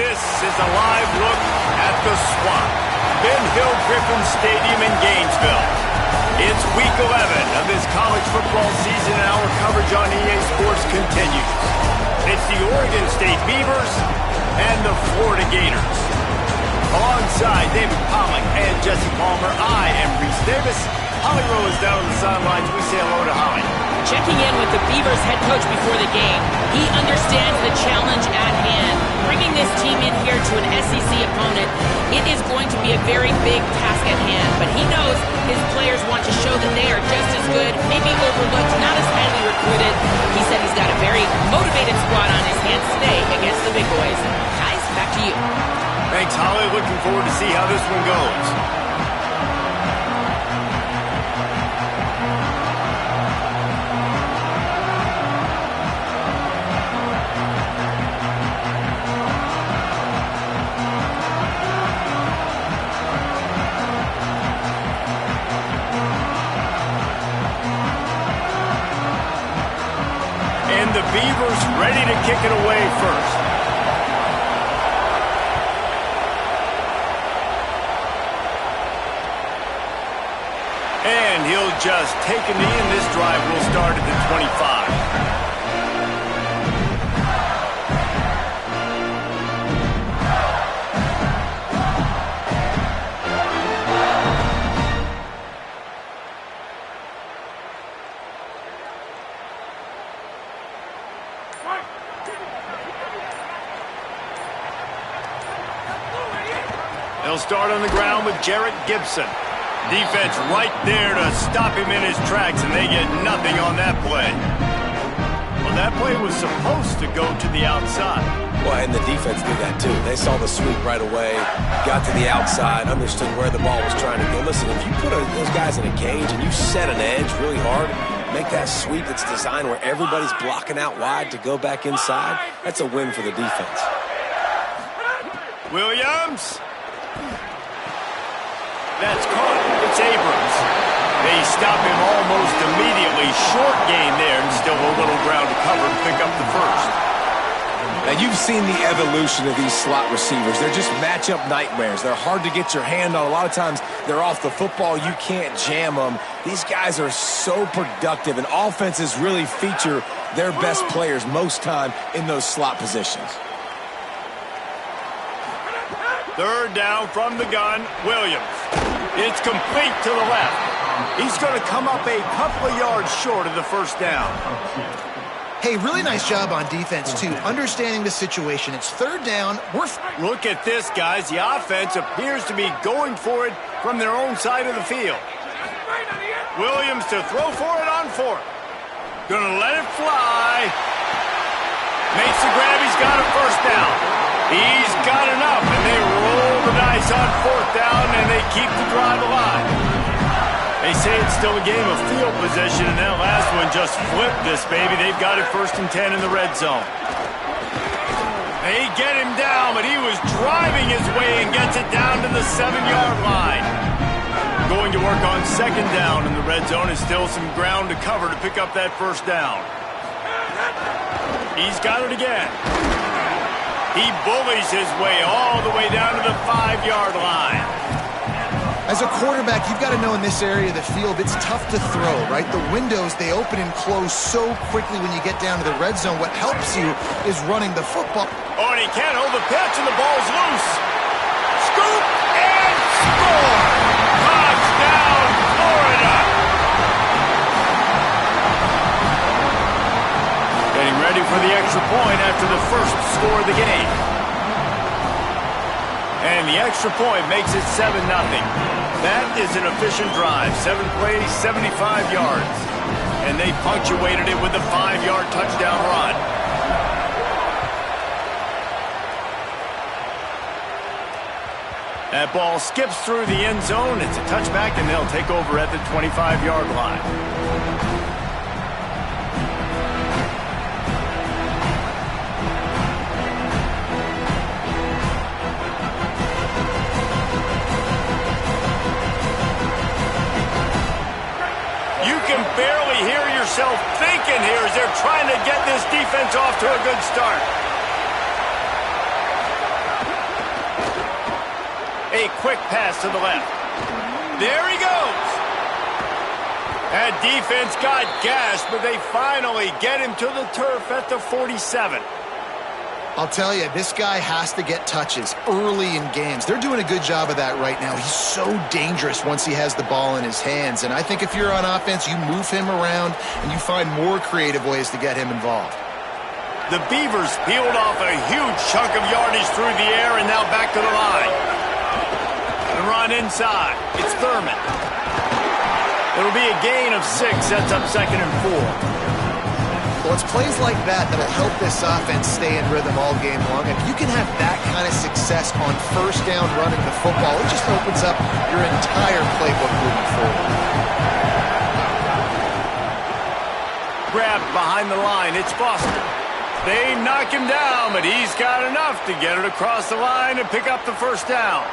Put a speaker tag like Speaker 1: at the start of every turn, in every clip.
Speaker 1: This is a live look at the Swamp, Ben Hill Griffin Stadium in Gainesville. It's week 11 of this college football season, and our coverage on EA Sports continues. It's the Oregon State Beavers and the Florida Gators. Alongside David Pollack and Jesse Palmer, I am Reese Davis. Holly Rowe is down on the sidelines. We say hello to Holly.
Speaker 2: Checking in with the Beavers head coach before the game. He understands the challenge at hand. Bringing this team in here to an SEC opponent, it is going to be a very big task at hand. But he knows his players want to show that they are just as good, maybe overlooked, not as highly recruited. He said he's got a very motivated squad on his hands today against the big boys. Guys, back to you.
Speaker 1: Thanks, Holly. Looking forward to see how this one goes. And the Beavers ready to kick it away first. And he'll just take a knee, and this drive will start at the 25. They'll start on the ground with Jarrett Gibson. Defense right there to stop him in his tracks, and they get nothing on that play. Well, that play was supposed to go to the outside.
Speaker 3: Well, and the defense did that too. They saw the sweep right away, got to the outside, understood where the ball was trying to go. Listen, if you put those guys in a cage and you set an edge really hard, make that sweep that's designed where everybody's blocking out wide to go back inside, that's a win for the defense.
Speaker 1: Williams. That's caught. It's Abrams. They stop him almost immediately. Short gain there, and still a little ground to cover and pick up the first.
Speaker 3: Now, you've seen the evolution of these slot receivers. They're just matchup nightmares. They're hard to get your hand on. A lot of times, they're off the football. You can't jam them. These guys are so productive, and offenses really feature their best players most time in those slot positions.
Speaker 1: Third down from the gun, Williams. It's complete to the left. He's going to come up a couple of yards short of the first down.
Speaker 4: Hey, really nice job on defense, too, understanding the situation. It's third down.
Speaker 1: Look at this, guys. The offense appears to be going for it from their own side of the field. Williams to throw for it on fourth. Gonna let it fly. Makes the grab. He's got a first down. He's got enough, and they roll the dice on fourth down, and they keep the drive alive. They say it's still a game of field position, and that last one just flipped this, baby. They've got it 1st and 10 in the red zone. They get him down, but he was driving his way and gets it down to the 7-yard line. Going to work on 2nd down in the red zone, is still some ground to cover to pick up that first down. He's got it again. He bullies his way all the way down to the 5-yard line.
Speaker 4: As a quarterback, you've got to know in this area of the field, it's tough to throw, right? The windows, they open and close so quickly when you get down to the red zone. What helps you is running the football.
Speaker 1: Oh, and he can't hold the pitch, and the ball's loose. Scoop and score! Touchdown, Florida! Getting ready for the extra point after the first score of the game. And the extra point makes it 7-0. That is an efficient drive. 7 plays, 75 yards. And they punctuated it with a 5-yard touchdown run. That ball skips through the end zone. It's a touchback, and they'll take over at the 25-yard line. can barely hear yourself thinking here as they're trying to get this defense off to a good start. A quick pass to the left. There he goes. That defense got gashed, but they finally get him to the turf at the 47.
Speaker 4: I'll tell you, this guy has to get touches early in games. They're doing a good job of that right now. He's so dangerous once he has the ball in his hands. And I think if you're on offense, you move him around and you find more creative ways to get him involved.
Speaker 1: The Beavers peeled off a huge chunk of yardage through the air and now back to the line. The run inside. It's Thurman. It'll be a gain of 6, sets up 2nd and 4.
Speaker 4: Well, it's plays like that that'll help this offense stay in rhythm all game long. If you can have that kind of success on first down running the football, it just opens up your entire playbook moving forward.
Speaker 1: Grabbed behind the line, it's Foster. They knock him down, but he's got enough to get it across the line and pick up the first down.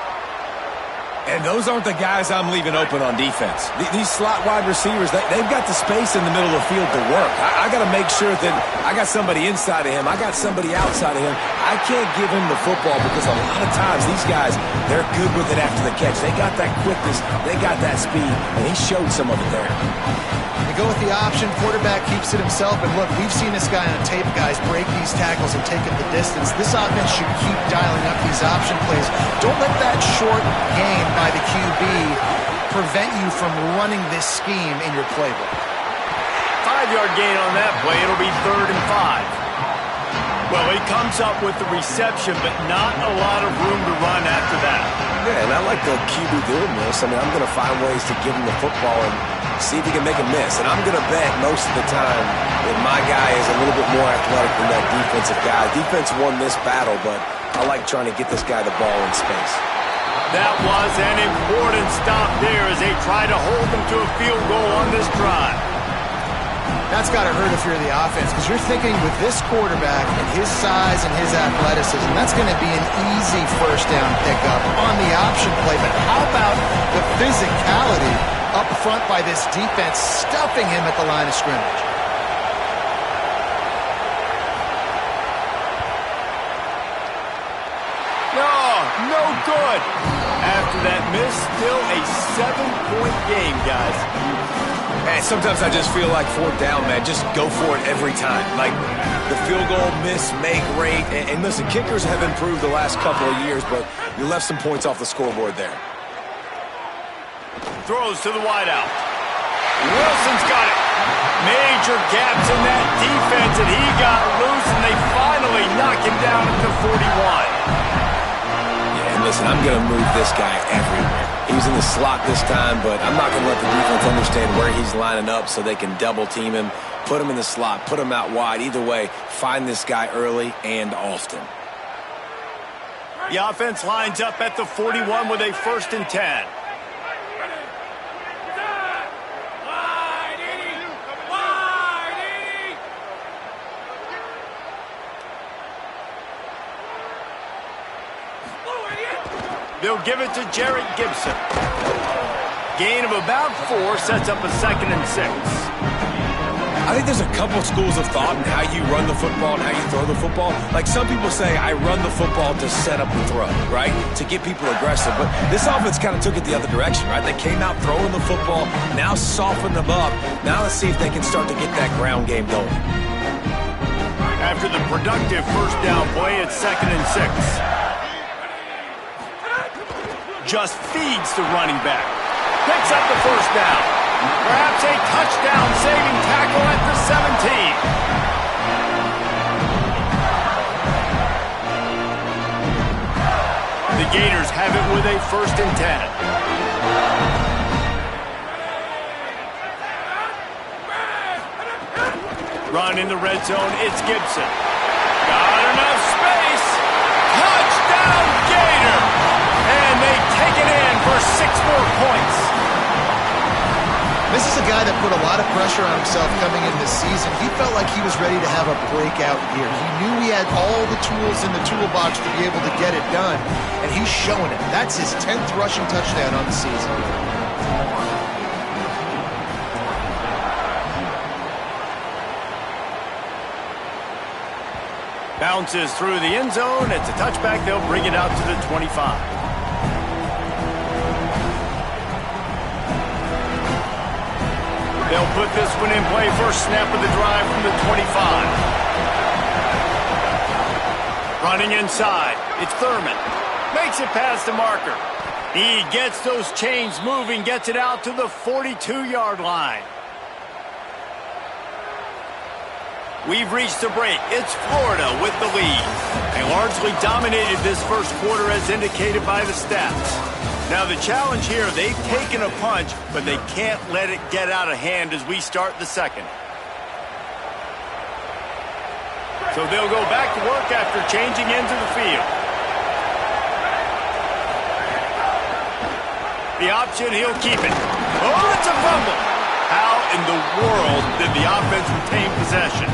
Speaker 3: And those aren't the guys I'm leaving open on defense. These slot wide receivers, they've got the space in the middle of the field to work. I got to make sure that I got somebody inside of him. I got somebody outside of him. I can't give him the football because a lot of times these guys, they're good with it after the catch. They got that quickness. They got that speed, and he showed some of it there.
Speaker 4: They go with the option. Quarterback keeps it himself. And look, we've seen this guy on tape, guys, break these tackles and take it the distance. This offense should keep dialing up these option plays. Don't let that short game by the QB prevent you from running this scheme in your playbook.
Speaker 1: 5-yard gain on that play. It'll be 3rd and 5. Well, he comes up with the reception, but not a lot of room to run after that.
Speaker 3: Yeah, and I like the QB doing this. I mean, I'm going to find ways to give him the football and see if he can make a miss. And I'm going to bet most of the time that my guy is a little bit more athletic than that defensive guy. Defense won this battle, but I like trying to get this guy the ball in space.
Speaker 1: That was an important stop there as they try to hold them to a field goal on this drive.
Speaker 4: That's got to hurt if you're the offense, because you're thinking with this quarterback and his size and his athleticism, that's going to be an easy first down pickup on the option play. But how about the physicality up front by this defense, stuffing him at the line of scrimmage?
Speaker 1: No good. After that miss, still a 7-point game, guys.
Speaker 3: Man, sometimes I just feel like 4th down, man. Just go for it every time. Like the field goal, miss, make rate. And listen, kickers have improved the last couple of years, but you left some points off the scoreboard there.
Speaker 1: Throws to the wideout. Wilson's got it. Major gaps in that defense, and he got loose, and they finally knock him down at the 41.
Speaker 3: Listen, I'm going to move this guy everywhere. He was in the slot this time, but I'm not going to let the defense understand where he's lining up so they can double team him, put him in the slot, put him out wide. Either way, find this guy early and often.
Speaker 1: The offense lines up at the 41 with a 1st and 10. They'll give it to Jarrett Gibson. Gain of about 4 sets up a 2nd and 6.
Speaker 3: I think there's a couple schools of thought in how you run the football and how you throw the football. Like some people say, I run the football to set up the throw, right? To get people aggressive. But this offense kind of took it the other direction, right? They came out throwing the football, now soften them up. Now let's see if they can start to get that ground game going.
Speaker 1: After the productive first down play, it's 2nd and 6. Just feeds the running back. Picks up the first down. Perhaps a touchdown-saving tackle at the 17. The Gators have it with a 1st and 10. Run in the red zone, it's Gibson. Got enough space. Touchdown, Gator! And they take it in for 6 more points.
Speaker 4: This is a guy that put a lot of pressure on himself coming into this season. He felt like he was ready to have a breakout year. He knew he had all the tools in the toolbox to be able to get it done, and he's showing it. That's his 10th rushing touchdown on the season. Bounces through the end zone. It's a touchback. They'll bring it out to the 25.
Speaker 1: They'll put this one in play. First snap of the drive from the 25. Running inside. It's Thurman. Makes it past the marker. He gets those chains moving, gets it out to the 42-yard line. We've reached the break. It's Florida with the lead. They largely dominated this first quarter as indicated by the stats. Now the challenge here, they've taken a punch, but they can't let it get out of hand as we start the second. So they'll go back to work after changing into the field. The option, he'll keep it. Oh, it's a fumble. How in the world did the offense retain possession?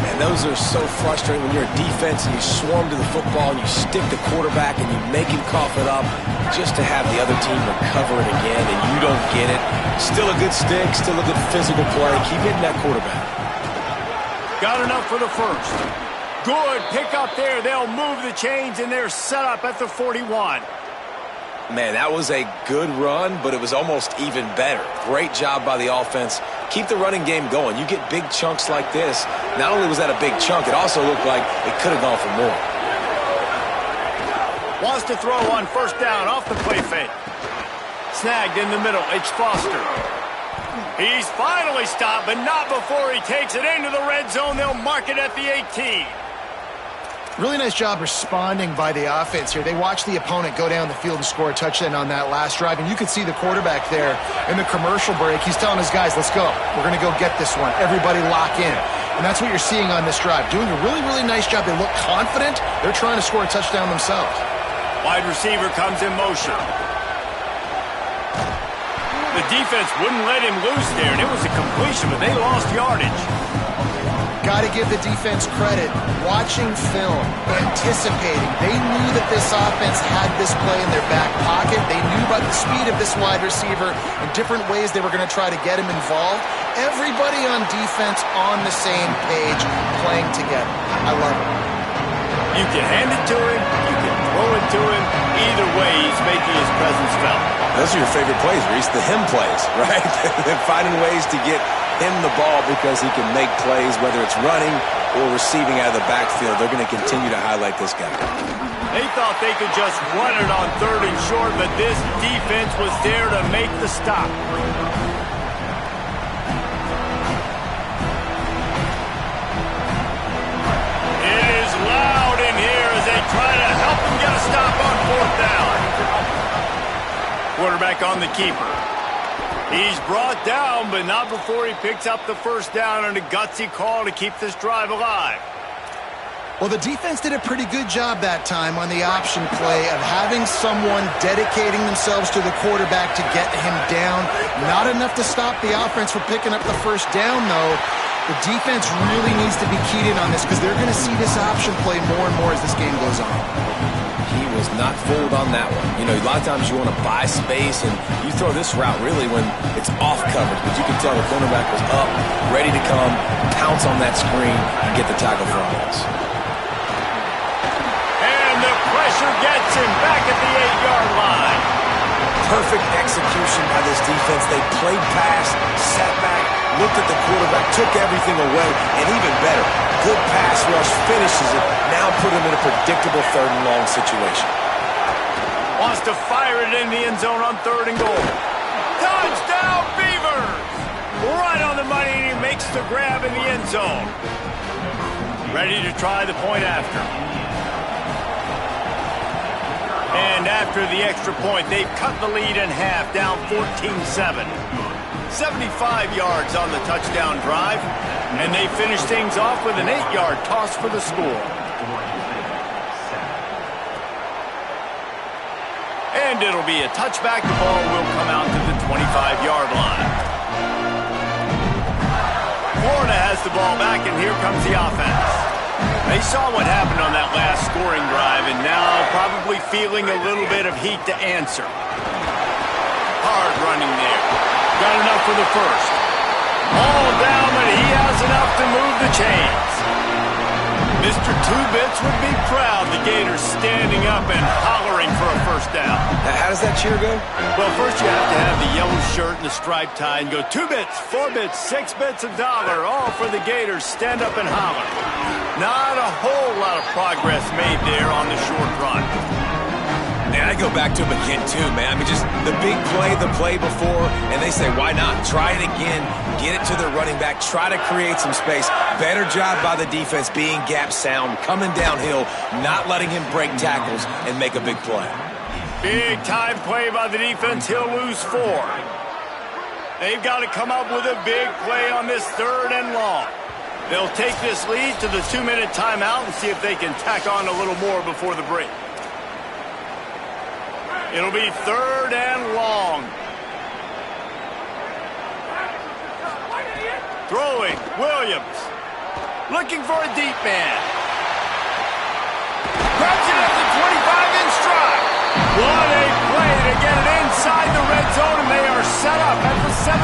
Speaker 3: Man, those are so frustrating when you're a defense and you swarm to the football and you stick the quarterback and you make him cough it up just to have the other team recover it again and you don't get it. Still a good stick, still a good physical play. Keep hitting that quarterback.
Speaker 1: Got enough for the first. Good pick up there. They'll move the chains and they're set up at the 41.
Speaker 3: Man, that was a good run, but it was almost even better. Great job by the offense. Keep the running game going. You get big chunks like this. Not only was that a big chunk, it also looked like it could have gone for more.
Speaker 1: Wants to throw on first down off the play fake. Snagged in the middle. It's Foster. He's finally stopped, but not before he takes it into the red zone. They'll mark it at the 18.
Speaker 4: Really nice job responding by the offense here. They watched the opponent go down the field and score a touchdown on that last drive, and you could see the quarterback there in the commercial break. He's telling his guys, let's go. We're going to go get this one. Everybody lock in. And that's what you're seeing on this drive. Doing a really, really nice job. They look confident. They're trying to score a touchdown themselves.
Speaker 1: Wide receiver comes in motion. The defense wouldn't let him loose there, and it was a completion, but they lost yardage.
Speaker 4: Got to give the defense credit. Watching film, anticipating. They knew that this offense had this play in their back pocket. They knew about the speed of this wide receiver and different ways they were going to try to get him involved. Everybody on defense on the same page, playing together. I love it.
Speaker 1: You can hand it to him. You can throw it to him. Either way, he's making his presence felt.
Speaker 3: Those are your favorite plays, Reese, the him plays, right? They're finding ways to get him the ball because he can make plays, whether it's running or receiving out of the backfield. They're going to continue to highlight this guy.
Speaker 1: They thought they could just run it on third and short, but this defense was there to make the stop. It is loud in here as they try to help him get a stop on fourth down. Quarterback on the keeper. He's brought down, but not before he picks up the first down on a gutsy call to keep this drive alive.
Speaker 4: Well, the defense did a pretty good job that time on the option play of having someone dedicating themselves to the quarterback to get him down. Not enough to stop the offense from picking up the first down, though. The defense really needs to be keyed in on this because they're going to see this option play more and more as this game goes on.
Speaker 3: He was not fooled on that one. You know, a lot of times you want to buy space, and you throw this route really when it's off coverage. But you can tell the cornerback was up, ready to come, pounce on that screen, and get the tackle for offense.
Speaker 1: And the pressure gets him back at the 8-yard line.
Speaker 3: Perfect execution by this defense. They played pass, sat back, looked at the quarterback, took everything away, and even better, good pass rush, finishes it, now put him in a predictable third and long situation.
Speaker 1: Wants to fire it in the end zone on third and goal. Touchdown, Beavers! Right on the money, and he makes the grab in the end zone. Ready to try the point after. And after the extra point, they've cut the lead in half, down 14-7. 75 yards on the touchdown drive, and they finish things off with an 8-yard toss for the score. And it'll be a touchback. The ball will come out to the 25-yard line. Florida has the ball back, and here comes the offense. They saw what happened on that last scoring drive, and now probably feeling a little bit of heat to answer. Hard running there. Got enough for the first. All down, but he has enough to move the chains. Mr. Two-Bits would be proud. The Gators standing up and hollering for a first down.
Speaker 3: How does that cheer go?
Speaker 1: Well, first you have to have the yellow shirt and the striped tie and go 2 bits, 4 bits, 6 bits, $1, all for the Gators. Stand up and holler. Not a whole lot of progress made there on the short run.
Speaker 3: Man, I go back to him again, too, man. I mean, just the big play, the play before, and they say, why not? Try it again, get it to their running back, try to create some space. Better job by the defense being gap sound, coming downhill, not letting him break tackles and make a big play.
Speaker 1: Big time play by the defense. He'll lose 4. They've got to come up with a big play on this 3rd and long. They'll take this lead to the 2-minute timeout and see if they can tack on a little more before the break. It'll be 3rd and long. Throwing, Williams. Looking for a deep man. Grabs it at the 25 in stride. What a play to get it inside the red zone, and they are set up at the 17.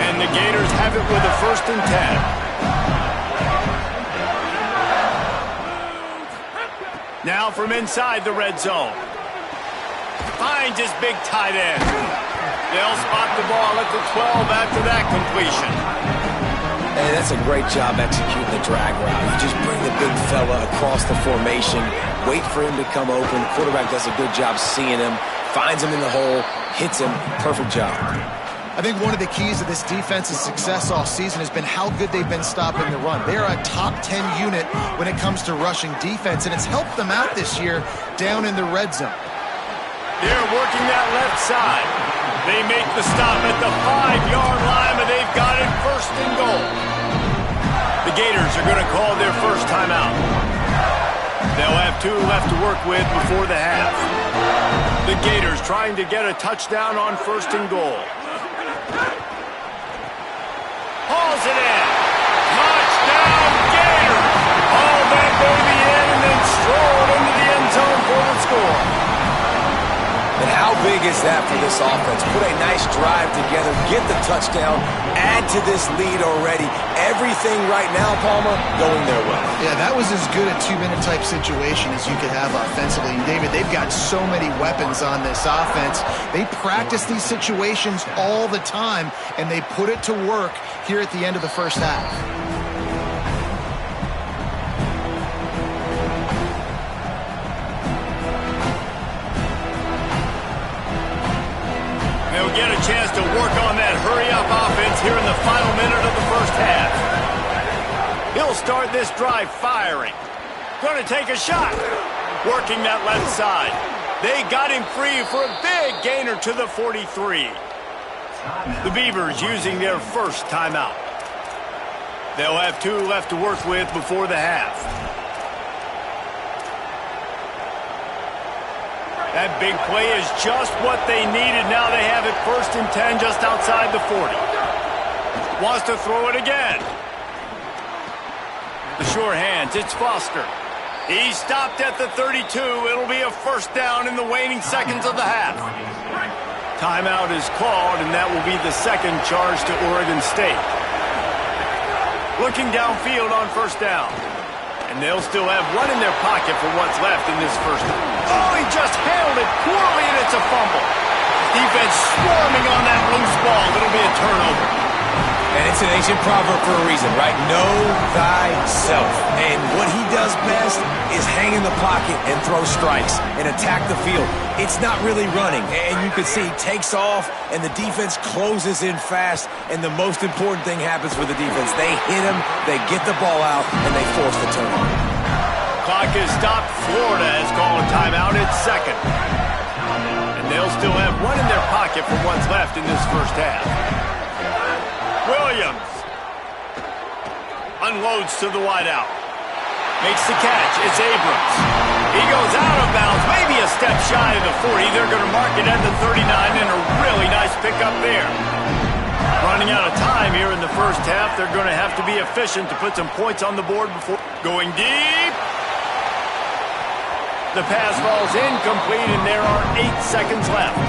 Speaker 1: And the Gators have it with a 1st and 10. Now from inside the red zone. Finds his big tight end. They'll spot the ball at the 12 after that completion.
Speaker 3: Hey, that's a great job executing the drag route. You just bring the big fella across the formation, wait for him to come open. The quarterback does a good job seeing him, finds him in the hole, hits him. Perfect job.
Speaker 4: I think one of the keys to this defense's success all season has been how good they've been stopping the run. They are a top 10 unit when it comes to rushing defense, and it's helped them out this year down in the red zone.
Speaker 1: They're working that left side. They make the stop at the 5-yard line, but they've got it 1st and goal. The Gators are going to call their first timeout. They'll have 2 left to work with before the half. The Gators trying to get a touchdown on 1st and goal. Hauls it in. Touchdown, Gators! Haul that baby in and then stroll into the end zone for the score.
Speaker 3: And how big is that for this offense? Put a nice drive together, get the touchdown, add to this lead already. Everything right now, Palmer, going their way.
Speaker 4: Yeah, that was as good a 2-minute type situation as you could have offensively. And David, they've got so many weapons on this offense. They practice these situations all the time, and they put it to work here at the end of the first half.
Speaker 1: They'll get a chance to work on that hurry-up offense here in the final minute of the first half. He'll start this drive firing. Going to take a shot. Working that left side. They got him free for a big gainer to the 43. The Beavers using their first timeout. They'll have 2 left to work with before the half. That big play is just what they needed. Now they have it 1st and 10 just outside the 40. Wants to throw it again. The sure hands, it's Foster. He stopped at the 32. It'll be a 1st down in the waning seconds of the half. Timeout is called, and that will be the 2nd charge to Oregon State. Looking downfield on 1st down. And they'll still have 1 in their pocket for what's left in this 1st. Oh, he just handled it poorly, and it's a fumble. Defense swarming on that loose ball. It'll be a turnover.
Speaker 3: And it's an ancient proverb for a reason, right? Know thyself. And what he does best is hang in the pocket and throw strikes and attack the field. It's not really running. And you can see he takes off, and the defense closes in fast. And the most important thing happens for the defense. They hit him, they get the ball out, and they force the turnover.
Speaker 1: Clock is stopped. Florida has called a timeout. It's 2nd. And they'll still have 1 in their pocket for what's left in this first half. Williams unloads to the wideout. Makes the catch. It's Abrams. He goes out of bounds, maybe a step shy of the 40. They're going to mark it at the 39, and a really nice pickup there. Running out of time here in the first half. They're going to have to be efficient to put some points on the board before going deep. The pass falls incomplete, and there are 8 seconds left.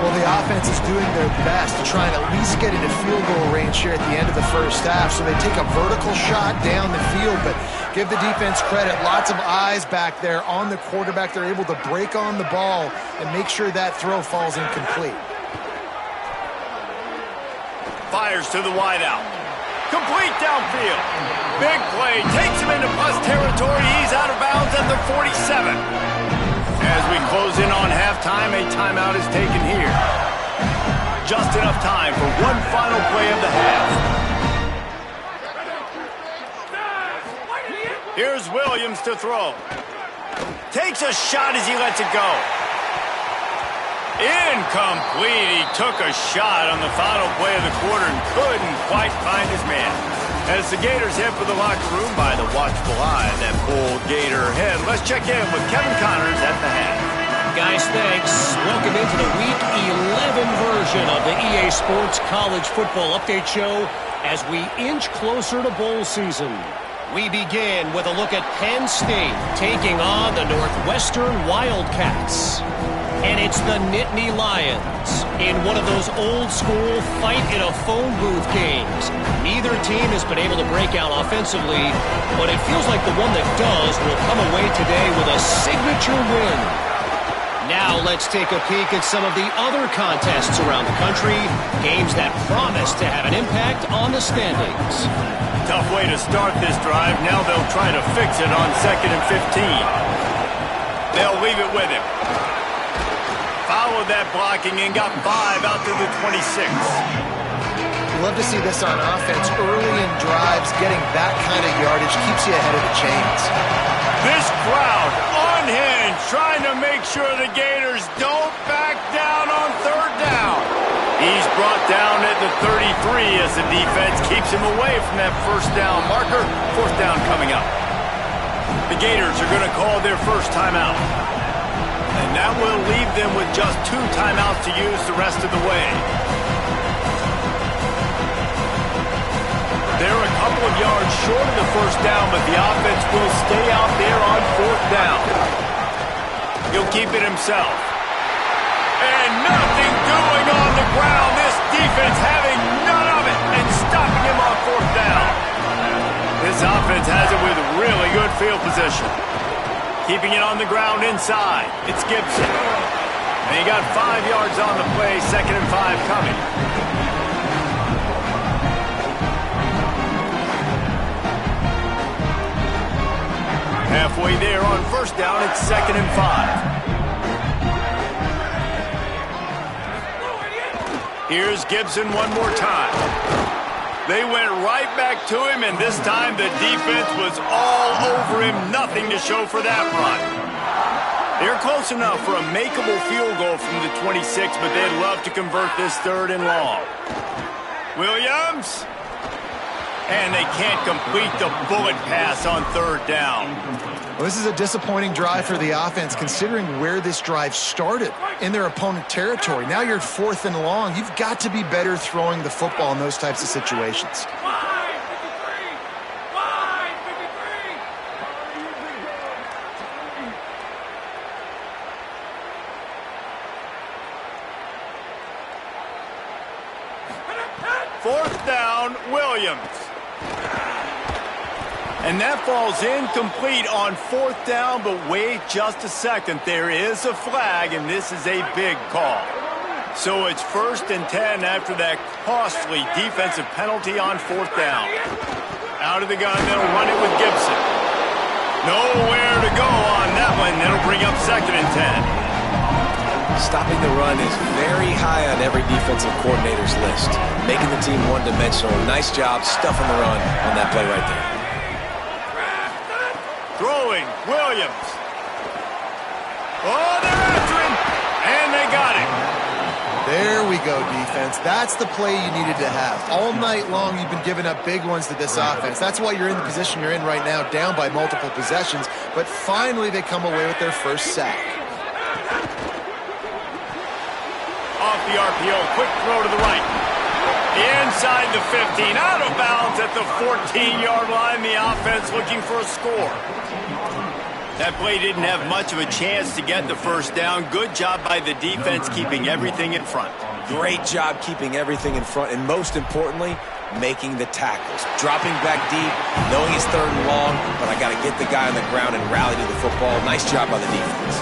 Speaker 4: Well, the offense is doing their best to try and at least get into field goal range here at the end of the first half. So they take a vertical shot down the field, but give the defense credit. Lots of eyes back there on the quarterback. They're able to break on the ball and make sure that throw falls incomplete.
Speaker 1: Fires to the wideout. Complete downfield. Big play. Takes him into plus territory. He's out of bounds at the 47. As we close in on halftime, a timeout is taken here. Just enough time for one final play of the half. Here's Williams to throw. Takes a shot as he lets it go. Incomplete. He took a shot on the final play of the quarter and couldn't quite find his man. As the Gators head for the locker room by the watchful eye of that full Gator head, let's check in with Kevin Connors at the half.
Speaker 5: Guys, thanks. Welcome into the Week 11 version of the EA Sports College Football Update Show as we inch closer to bowl season. We begin with a look at Penn State taking on the Northwestern Wildcats. And it's the Nittany Lions in one of those old-school fight-in-a-phone booth games. Neither team has been able to break out offensively, but it feels like the one that does will come away today with a signature win. Now let's take a peek at some of the other contests around the country, games that promise to have an impact on the standings.
Speaker 1: Tough way to start this drive. Now they'll try to fix it on 2nd and 15. They'll leave it with him. Followed that blocking and got 5 out to the 26.
Speaker 4: Love to see this on offense. Early in drives, getting that kind of yardage keeps you ahead of the chains.
Speaker 1: This crowd unhinged, trying to make sure the Gators don't back down on 3rd down. He's brought down at the 33 as the defense keeps him away from that 1st down marker. 4th down coming up. The Gators are going to call their first timeout. And that will leave them with just 2 timeouts to use the rest of the way. They're a couple of yards short of the 1st down, but the offense will stay out there on 4th down. He'll keep it himself. And nothing doing on the ground. This defense having none of it and stopping him on 4th down. This offense has it with really good field position. Keeping it on the ground inside. It's Gibson. And he got 5 yards on the play. 2nd and 5 coming. Halfway there on 1st down. It's 2nd and 5. Here's Gibson one more time. They went right back to him, and this time the defense was all over him. Nothing to show for that run. They're close enough for a makeable field goal from the 26, but they'd love to convert this 3rd and long. Williams. And they can't complete the bullet pass on 3rd down.
Speaker 4: Well, this is a disappointing drive for the offense, considering where this drive started, in their opponent territory. Now you're at 4th and long. You've got to be better throwing the football in those types of situations.
Speaker 1: Fourth down, Williams. And that falls incomplete on 4th down, but wait just a second. There is a flag, and this is a big call. So it's 1st and 10 after that costly defensive penalty on 4th down. Out of the gun, they'll run it with Gibson. Nowhere to go on that one. That'll bring up 2nd and 10.
Speaker 3: Stopping the run is very high on every defensive coordinator's list. Making the team one-dimensional. Nice job stuffing the run on that play right there.
Speaker 1: Throwing, Williams. Oh, they're after him, and they got him.
Speaker 4: There we go, defense. That's the play you needed to have. All night long, you've been giving up big ones to this offense. That's why you're in the position you're in right now, down by multiple possessions. But finally, they come away with their first sack.
Speaker 1: Off the RPO, quick throw to the right. Inside the 15, out of bounds at the 14-yard line. The offense looking for a score. That play didn't have much of a chance to get the first down. Good job by the defense keeping everything in front.
Speaker 3: Great job keeping everything in front, and most importantly, making the tackles. Dropping back deep, knowing it's 3rd and long, but I got to get the guy on the ground and rally to the football. Nice job by the defense.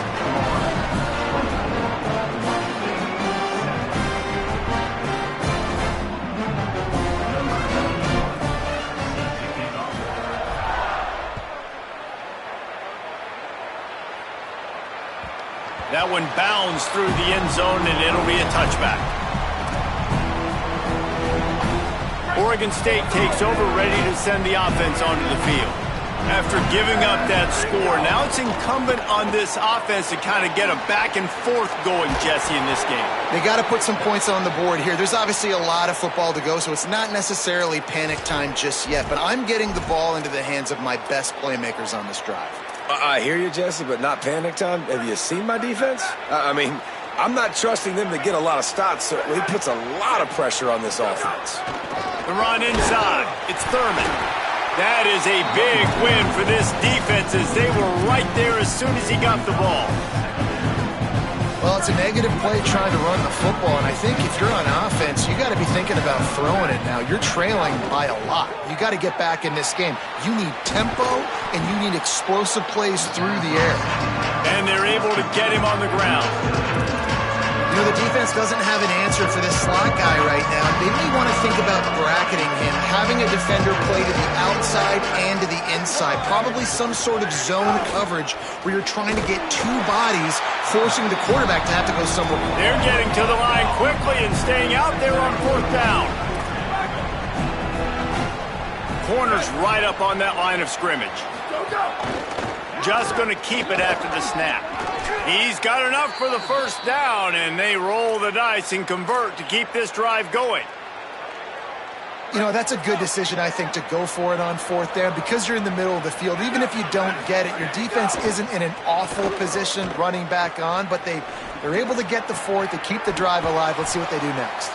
Speaker 1: That one bounds through the end zone, and it'll be a touchback. Oregon State takes over, ready to send the offense onto the field. After giving up that score, now it's incumbent on this offense to kind of get a back and forth going, Jesse, in this game.
Speaker 4: They got to put some points on the board here. There's obviously a lot of football to go, so it's not necessarily panic time just yet, but I'm getting the ball into the hands of my best playmakers on this drive.
Speaker 3: I hear you, Jesse, but not panic time. Have you seen my defense? I mean, I'm not trusting them to get a lot of stops, so it puts a lot of pressure on this offense.
Speaker 1: The run inside. It's Thurman. That is a big win for this defense as they were right there as soon as he got the ball.
Speaker 4: Well, it's a negative play trying to run the football, and I think if you're on offense, you got to be thinking about throwing it now. You're trailing by a lot. You got to get back in this game. You need tempo, and you need explosive plays through the air.
Speaker 1: And they're able to get him on the ground.
Speaker 4: You know, the defense doesn't have an answer for this slot guy right now. They may want to think about bracketing him, having a defender play to the outside and to the inside. Probably some sort of zone coverage where you're trying to get 2 bodies, forcing the quarterback to have to go somewhere.
Speaker 1: They're getting to the line quickly and staying out there on 4th down. Corner's right up on that line of scrimmage. Just going to keep it after the snap. He's got enough for the first down, and they roll the dice and convert to keep this drive going.
Speaker 4: You know, that's a good decision, I think, to go for it on 4th down because you're in the middle of the field. Even if you don't get it, your defense isn't in an awful position running back on, but they're able to get the 4th, to keep the drive alive. Let's see what they do next.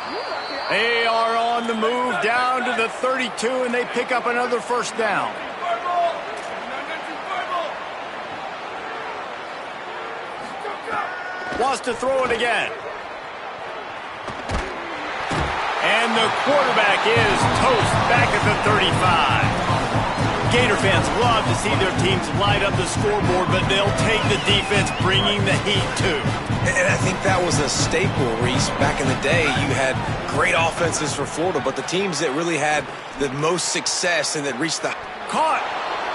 Speaker 1: They are on the move down to the 32, and they pick up another first down. Wants to throw it again. And the quarterback is toast back at the 35. Gator fans love to see their teams light up the scoreboard, but they'll take the defense bringing the heat too.
Speaker 3: And I think that was a staple, Reese. Back in the day, you had great offenses for Florida, but the teams that really had the most success and that reached the...
Speaker 1: Caught.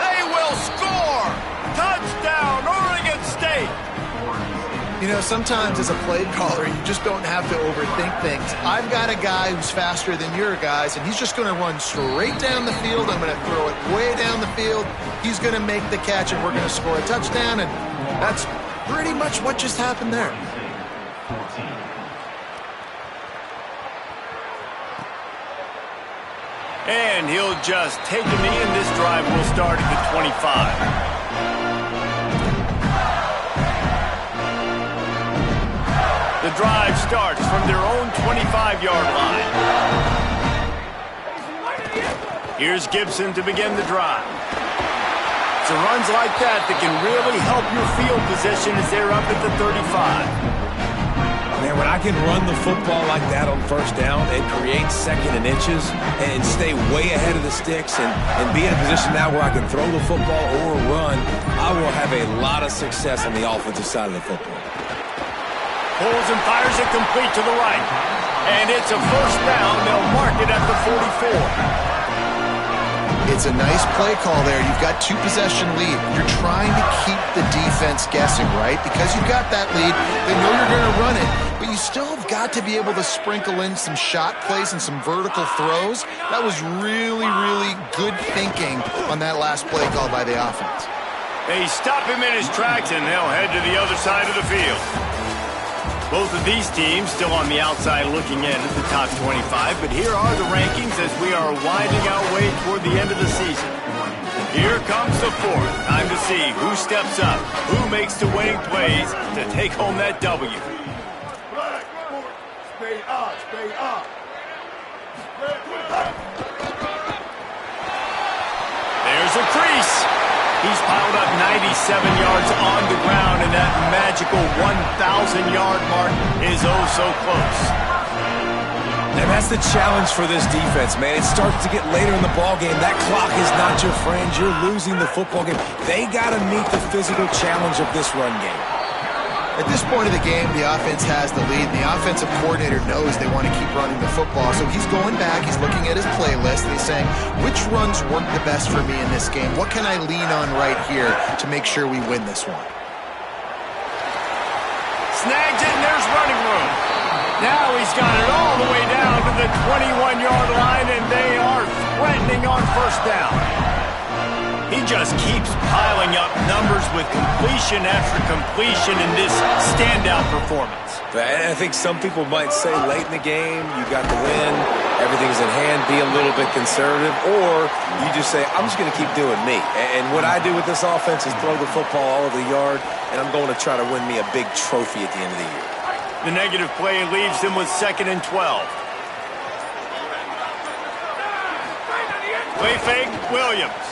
Speaker 1: They will score. Touchdown, Oregon State.
Speaker 4: You know, sometimes as a play caller, you just don't have to overthink things. I've got a guy who's faster than your guys, and he's just going to run straight down the field. I'm going to throw it way down the field. He's going to make the catch, and we're going to score a touchdown, and that's pretty much what just happened there.
Speaker 1: And he'll just take a knee, and this drive will start at the 25. The drive starts from their own 25-yard line. Here's Gibson to begin the drive. It's runs like that can really help your field position as they're up at the 35.
Speaker 3: Man, when I can run the football like that on 1st down, it creates 2nd and inches and stay way ahead of the sticks and be in a position now where I can throw the football or run, I will have a lot of success on the offensive side of the football.
Speaker 1: Pulls and fires it complete to the right. And it's a first down. They'll mark it at the 44.
Speaker 4: It's a nice play call there. You've got 2-possession lead. You're trying to keep the defense guessing, right? Because you've got that lead, they know you're going to run it, but you still have got to be able to sprinkle in some shot plays and some vertical throws. That was really, really good thinking on that last play call by the offense.
Speaker 1: They stop him in his tracks, and they'll head to the other side of the field. Both of these teams still on the outside looking in at the top 25, but here are the rankings as we are winding our way toward the end of the season. Here comes the 4th. Time to see who steps up, who makes the winning plays to take home that W. There's a crease. He's piled up 97 yards on the ground, and that magical 1,000-yard mark is oh so close.
Speaker 3: And that's the challenge for this defense, man. It starts to get later in the ballgame. That clock is not your friend. You're losing the football game. They got to meet the physical challenge of this run game.
Speaker 4: At this point of the game, the offense has the lead, and the offensive coordinator knows they want to keep running the football. So he's going back, he's looking at his playlist, and he's saying, which runs work the best for me in this game? What can I lean on right here to make sure we win this one?
Speaker 1: Snags it, and there's running room. Now he's got it all the way down to the 21-yard line, and they are threatening on first down. He just keeps piling up numbers with completion after completion in this standout performance.
Speaker 3: And I think some people might say late in the game, you got the win, everything's in hand, be a little bit conservative, or you just say, I'm just going to keep doing me. And what I do with this offense is throw the football all over the yard, and I'm going to try to win me a big trophy at the end of the year.
Speaker 1: The negative play leaves him with 2nd and 12. Play fake, Williams.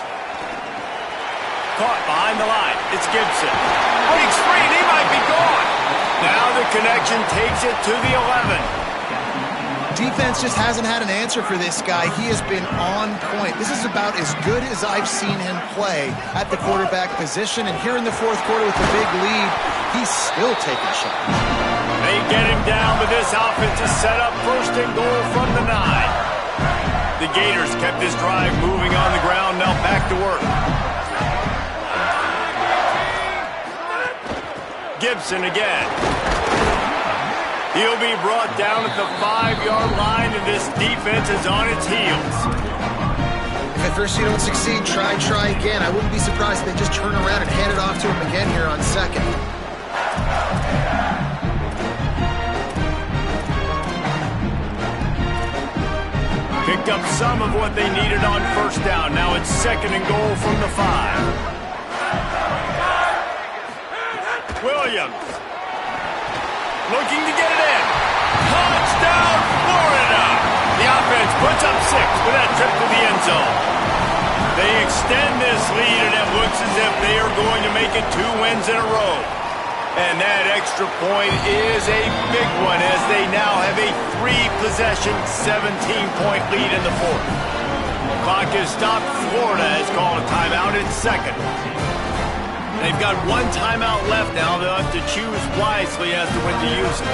Speaker 1: Caught behind the line. It's Gibson. Breaks free, and he might be gone. Now the connection takes it to the 11.
Speaker 4: Defense just hasn't had an answer for this guy. He has been on point. This is about as good as I've seen him play at the quarterback position. And here in the fourth quarter with the big lead, he's still taking shots.
Speaker 1: They get him down, but this offense is set up 1st and goal from the 9. The Gators kept this drive moving on the ground. Now back to work. Gibson again. He'll be brought down at the 5-yard line, and this defense is on its heels.
Speaker 4: If at first you don't succeed, try again. I wouldn't be surprised if they just turn around and hand it off to him again here on 2nd.
Speaker 1: Picked up some of what they needed on first down. Now it's 2nd and goal from the 5. Williams looking to get it in. Touchdown, Florida! The offense puts up 6 with that trip to the end zone. They extend this lead, and it looks as if they are going to make it 2 wins in a row. And that extra point is a big one, as they now have a 3-possession, 17-point lead in the 4th. Clock is stopped. Florida has called a timeout in 2nd. They've got 1 timeout left now. They'll have to choose wisely as to when to use it.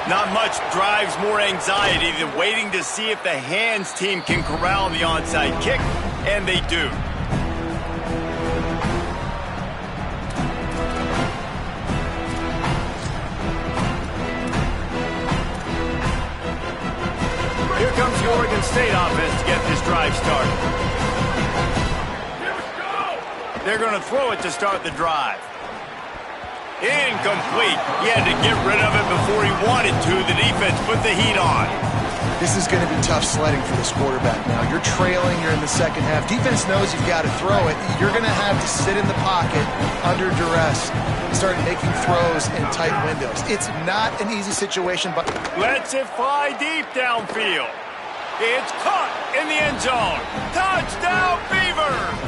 Speaker 1: Not much drives more anxiety than waiting to see if the hands team can corral the onside kick, and they do. Here comes the Oregon State offense to get this drive started. They're going to throw it to start the drive. Incomplete. He had to get rid of it before he wanted to. The defense put the heat on.
Speaker 4: This is going to be tough sledding for this quarterback now. You're trailing, you're in the second half. Defense knows you've got to throw it. You're going to have to sit in the pocket under duress and start making throws in tight windows. It's not an easy situation, but
Speaker 1: lets it fly deep downfield. It's caught in the end zone. Touchdown, Beavers!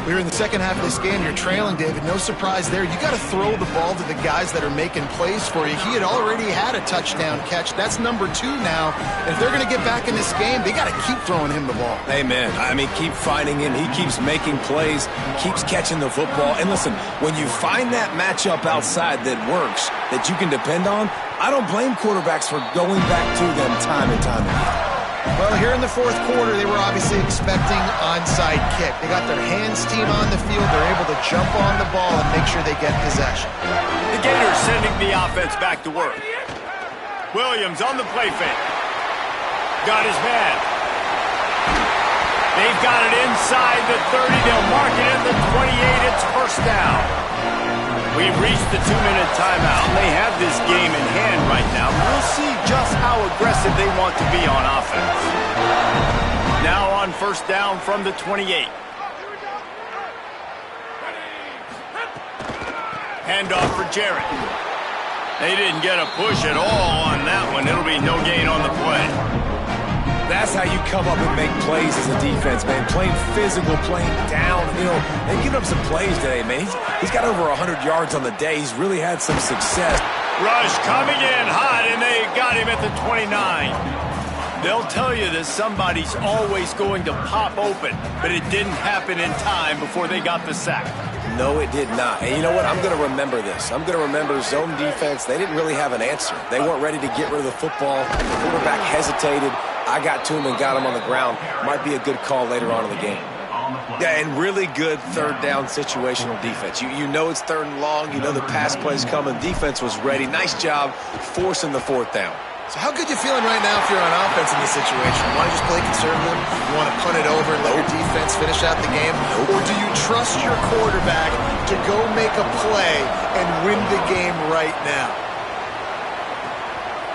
Speaker 4: We're in the second half of this game. You're trailing, David. No surprise there. You got to throw the ball to the guys that are making plays for you. He had already had a touchdown catch. That's number 2 now. And if they're going to get back in this game, they got to keep throwing him the ball.
Speaker 3: Amen. I mean, keep finding him. He keeps making plays, keeps catching the football. And listen, when you find that matchup outside that works, that you can depend on, I don't blame quarterbacks for going back to them time and time again.
Speaker 4: Well, here in the fourth quarter, they were obviously expecting onside kick. They got their hands team on the field. They're able to jump on the ball and make sure they get possession.
Speaker 1: The Gators sending the offense back to work. Williams on the play fake. Got his man. They've got it inside the 30. They'll mark it in the 28. It's first down. We've reached the 2-minute timeout. They have this game in hand right now. We'll see just how aggressive they want to be on offense. Now on first down from the 28. Handoff for Jarrett. They didn't get a push at all on that one. It'll be no gain on the play.
Speaker 3: That's how you come up and make plays as a defense, man. Playing physical, playing downhill. They've given up some plays today, man. He's got over 100 yards on the day. He's really had some success.
Speaker 1: Rush coming in hot, and they got him at the 29. They'll tell you that somebody's always going to pop open, but it didn't happen in time before they got the sack.
Speaker 3: No, it did not. And you know what? I'm going to remember this. I'm going to remember zone defense. They didn't really have an answer. They weren't ready to get rid of the football. The quarterback hesitated. I got to him and got him on the ground. Might be a good call later on in the game. Yeah, and really good third down situational defense. You know it's third and long. You know the pass play's coming. Defense was ready. Nice job forcing the fourth down.
Speaker 4: So how good you feeling right now if you're on offense in this situation? You want to just play conservative? You want to punt it over and let your defense finish out the game? Or do you trust your quarterback to go make a play and win the game right now?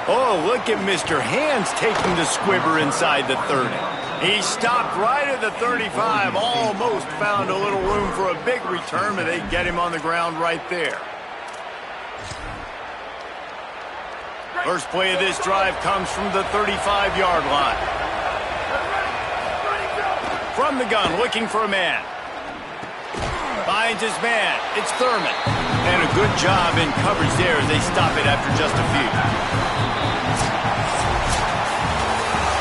Speaker 1: Oh, look at Mr. Hands taking the squibber inside the 30. He stopped right at the 35, almost found a little room for a big return, but they get him on the ground right there. First play of this drive comes from the 35-yard line. From the gun, looking for a man. Finds his man. It's Thurman. And a good job in coverage there as they stop it after just a few.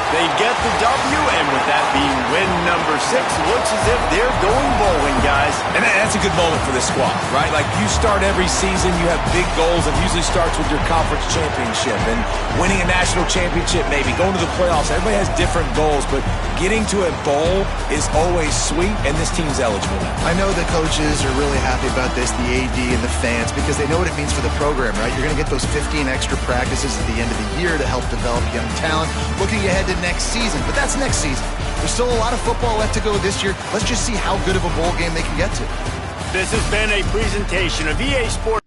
Speaker 1: They get the W, and with that being win number 6, looks as if they're going bowling, guys.
Speaker 3: And that's a good moment for this squad, right? Like, you start every season, you have big goals. It usually starts with your conference championship and winning a national championship, maybe going to the playoffs. Everybody has different goals, but getting to a bowl is always sweet, and this team's eligible now.
Speaker 4: I know the coaches are really happy about this, the AD and the fans, because they know what it means for the program, right? You're going to get those 15 extra practices at the end of the year to help develop young talent. Looking ahead to next season, but that's next season. There's still a lot of football left to go this year. Let's just see how good of a bowl game they can get to.
Speaker 1: This has been a presentation of EA Sports.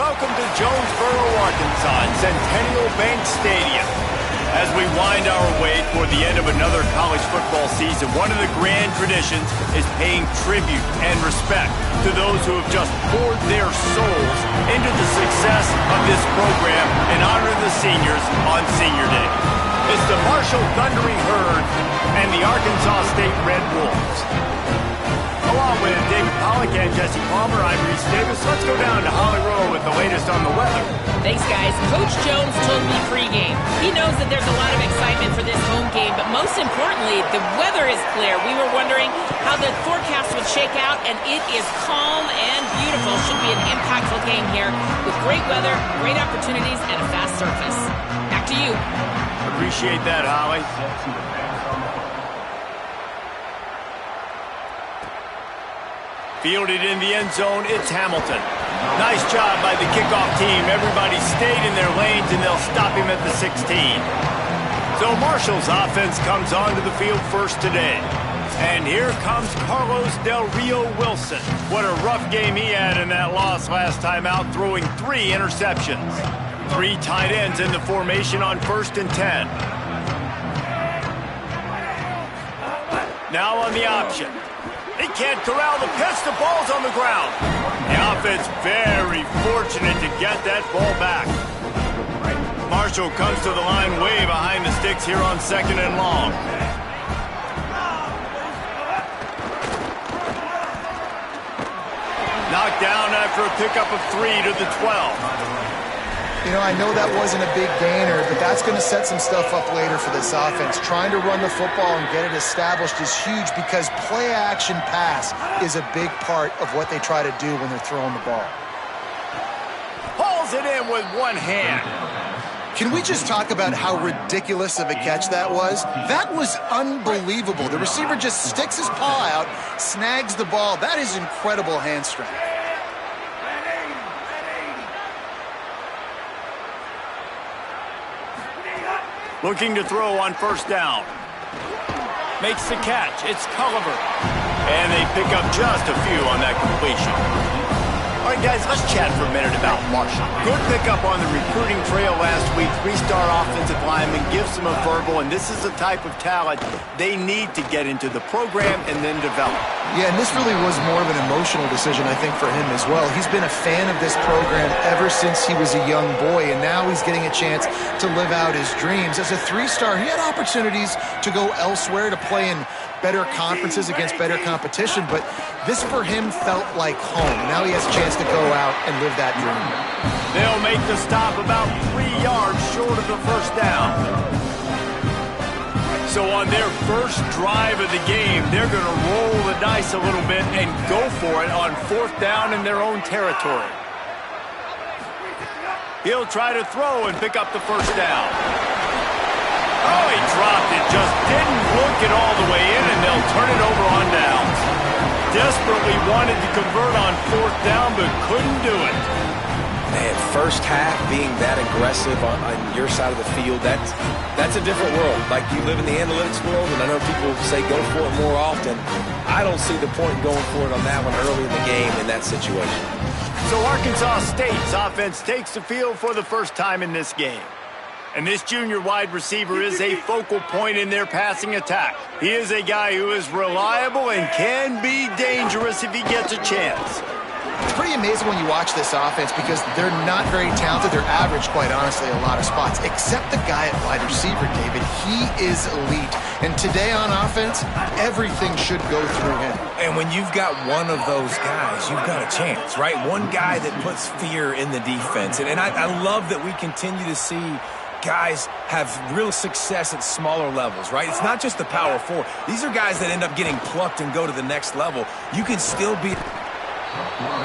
Speaker 1: welcome to Jonesboro, Arkansas, at Centennial Bank Stadium. As we wind our way toward the end of another college football season, one of the grand traditions is paying tribute and respect to those who have just poured their souls into the success of this program and honor the seniors on Senior Day. It's the Marshall Thundering Herd and the Arkansas State Red Wolves. Along with David Pollack and Jesse Palmer, I'm Reese Davis. Let's go down to Holly Rowe with the latest on the weather.
Speaker 2: Thanks, guys. Coach Jones told me pregame. He knows that there's a lot of excitement for this home game, but most importantly, the weather is clear. We were wondering how the forecast would shake out, and it is calm and beautiful. Should be an impactful game here with great weather, great opportunities, and a fast surface. Back to you.
Speaker 1: Appreciate that, Holly. Fielded in the end zone, it's Hamilton. Nice job by the kickoff team. Everybody stayed in their lanes, and they'll stop him at the 16. So Marshall's offense comes onto the field first today. And here comes Carlos Del Rio Wilson. What a rough game he had in that loss last time out, throwing 3 interceptions. 3 tight ends in the formation on 1st and 10. Now on the option. He can't corral the pitch. The ball's on the ground. The offense very fortunate to get that ball back. Marshall comes to the line way behind the sticks here on 2nd and long. Knocked down after a pickup of 3 to the 12.
Speaker 4: You know, I know that wasn't a big gainer, but that's going to set some stuff up later for this offense. Trying to run the football and get it established is huge because play-action pass is a big part of what they try to do when they're throwing the ball.
Speaker 1: Hauls it in with one hand.
Speaker 4: Can we just talk about how ridiculous of a catch that was? That was unbelievable. The receiver just sticks his paw out, snags the ball. That is incredible hand strength.
Speaker 1: Looking to throw on 1st down. Makes the catch. It's Culliver. And they pick up just a few on that completion. All right, guys, let's chat for a minute about Marshall. Good pickup on the recruiting trail last week. 3-star offensive lineman, gives them a verbal, and this is the type of talent they need to get into the program and then develop.
Speaker 4: Yeah, and this really was more of an emotional decision, I think, for him as well. He's been a fan of this program ever since he was a young boy, and now he's getting a chance to live out his dreams. As a 3-star, he had opportunities to go elsewhere, to play in better conferences against better competition, but this for him felt like home. Now he has a chance to go out and live that dream.
Speaker 1: They'll make the stop about 3 yards short of the 1st down. So on their first drive of the game, they're going to roll the dice a little bit and go for it on 4th down in their own territory. He'll try to throw and pick up the 1st down. Oh, he dropped it. Just didn't look it all the way in, and they'll turn it over on downs. Desperately wanted to convert on 4th down, but couldn't do it.
Speaker 3: Man, first half being that aggressive on your side of the field, that's a different world. Like, you live in the analytics world, and I know people say go for it more often. I don't see the point in going for it on that one early in the game in that situation.
Speaker 1: So Arkansas State's offense takes the field for the first time in this game. And this junior wide receiver is a focal point in their passing attack. He is a guy who is reliable and can be dangerous if he gets a chance.
Speaker 4: It's pretty amazing when you watch this offense because they're not very talented. They're average, quite honestly, a lot of spots, except the guy at wide receiver, David. He is elite. And today on offense, everything should go through him.
Speaker 3: And when you've got one of those guys, you've got a chance, right? One guy that puts fear in the defense. And I love that we continue to see guys have real success at smaller levels, right? It's not just the power 4. These are guys that end up getting plucked and go to the next level. You can still be...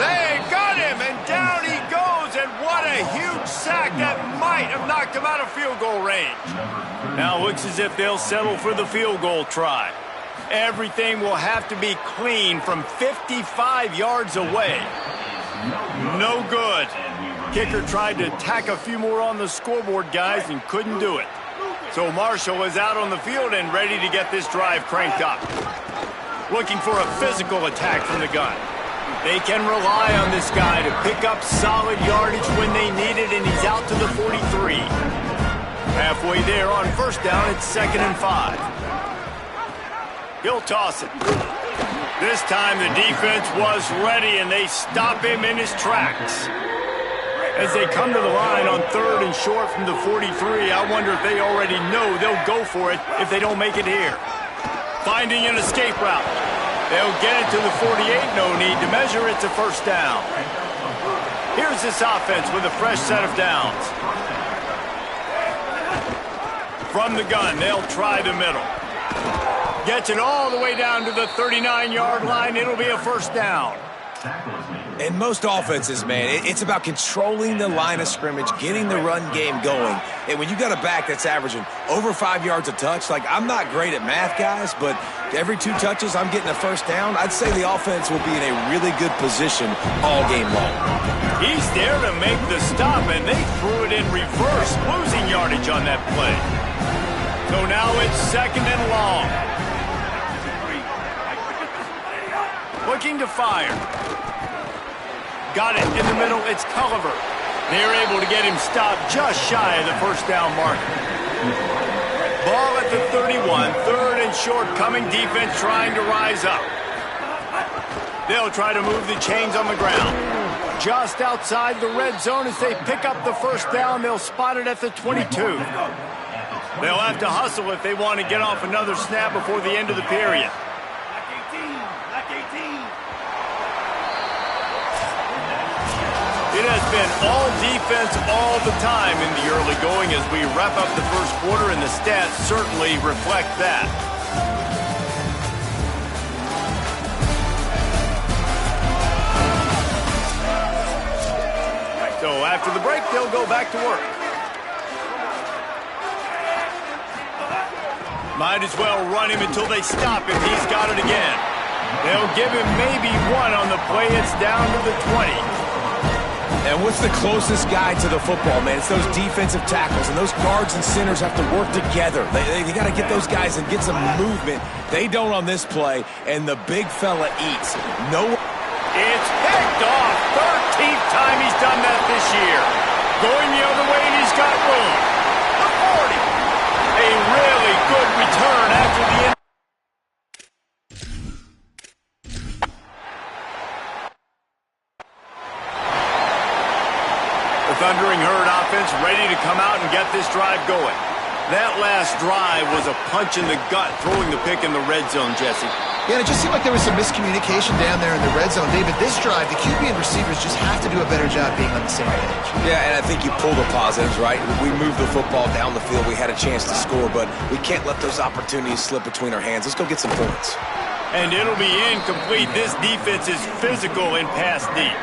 Speaker 1: They got him, and down he goes, and what a huge sack that might have knocked him out of field goal range. Now it looks as if they'll settle for the field goal try. Everything will have to be clean from 55 yards away. No good. Kicker tried to tack a few more on the scoreboard, guys, and couldn't do it. So Marshall is out on the field and ready to get this drive cranked up. Looking for a physical attack from the gun. They can rely on this guy to pick up solid yardage when they need it, and he's out to the 43. Halfway there on first down, it's 2nd and 5. He'll toss it. This time the defense was ready, and they stop him in his tracks. As they come to the line on 3rd and short from the 43, I wonder if they already know they'll go for it if they don't make it here. Finding an escape route. They'll get it to the 48, no need to measure, it's a first down. Here's this offense with a fresh set of downs. From the gun, they'll try the middle. Gets it all the way down to the 39-yard line, it'll be a first down.
Speaker 3: In most offenses, man, it's about controlling the line of scrimmage, getting the run game going. And when you got a back that's averaging over 5 yards a touch, like, I'm not great at math, guys, but every 2 touches I'm getting a first down, I'd say the offense will be in a really good position all game long.
Speaker 1: He's there to make the stop, and they threw it in reverse, losing yardage on that play. So now it's 2nd and long. Looking to fire. Got it in the middle, it's Culliver. They're able to get him stopped just shy of the first down mark. Ball at the 31, 3rd and short, coming defense trying to rise up. They'll try to move the chains on the ground. Just outside the red zone as they pick up the first down, they'll spot it at the 22. They'll have to hustle if they want to get off another snap before the end of the period. It has been all defense all the time in the early going as we wrap up the first quarter, and the stats certainly reflect that. So after the break, they'll go back to work. Might as well run him until they stop him. He's got it again. They'll give him maybe 1 on the play. It's down to the 20.
Speaker 3: And what's the closest guy to the football, man? It's those defensive tackles, and those guards and centers have to work together. They got to get those guys and get some movement. They don't on this play, and the big fella eats.
Speaker 1: It's picked off. 13th time he's done that this year. Going the other way, and he's got room. The 40. A really good return after the end. Thundering Herd offense ready to come out and get this drive going. That last drive was a punch in the gut, throwing the pick in the red zone, Jesse.
Speaker 4: Yeah, and it just seemed like there was some miscommunication down there in the red zone. David, this drive, the QB and receivers just have to do a better job being on the same page.
Speaker 3: Yeah, and I think you pull the positives, right? We moved the football down the field. We had a chance to score, but we can't let those opportunities slip between our hands. Let's go get some points.
Speaker 1: And it'll be incomplete. This defense is physical in pass deep.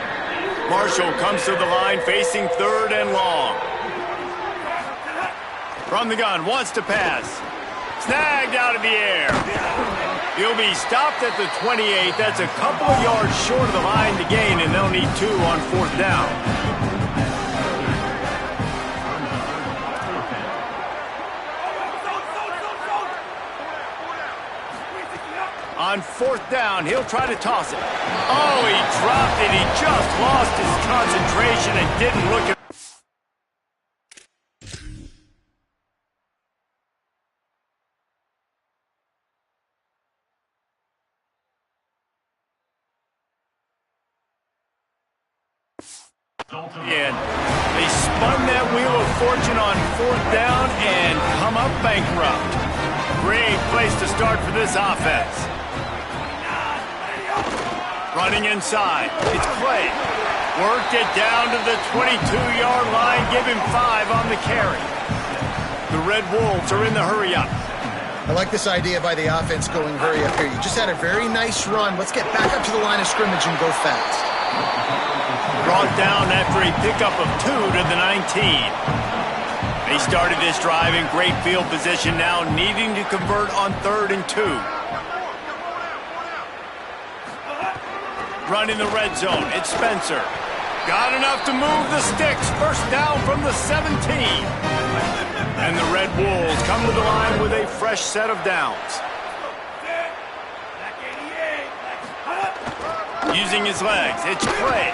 Speaker 1: Marshall comes to the line facing 3rd and long. From the gun, wants to pass. Snagged out of the air. He'll be stopped at the 28. That's a couple of yards short of the line to gain, and they'll need 2 on 4th down. On 4th down, he'll try to toss it. Oh, he dropped it. He just lost his concentration and didn't look at. And they spun that wheel of fortune on 4th down and come up bankrupt. Great place to start for this offense. Running inside, it's Clay. Worked it down to the 22-yard line, give him 5 on the carry. The Red Wolves are in the hurry-up.
Speaker 4: I like this idea by the offense going hurry up here. You just had a very nice run. Let's get back up to the line of scrimmage and go fast.
Speaker 1: Brought down after a pickup of 2 to the 19. They started this drive in great field position, now needing to convert on 3rd and 2. Running the red zone, it's Spencer. Got enough to move the sticks. First down from the 17. And the Red Wolves come to the line with a fresh set of downs. Using his legs, it's Craig.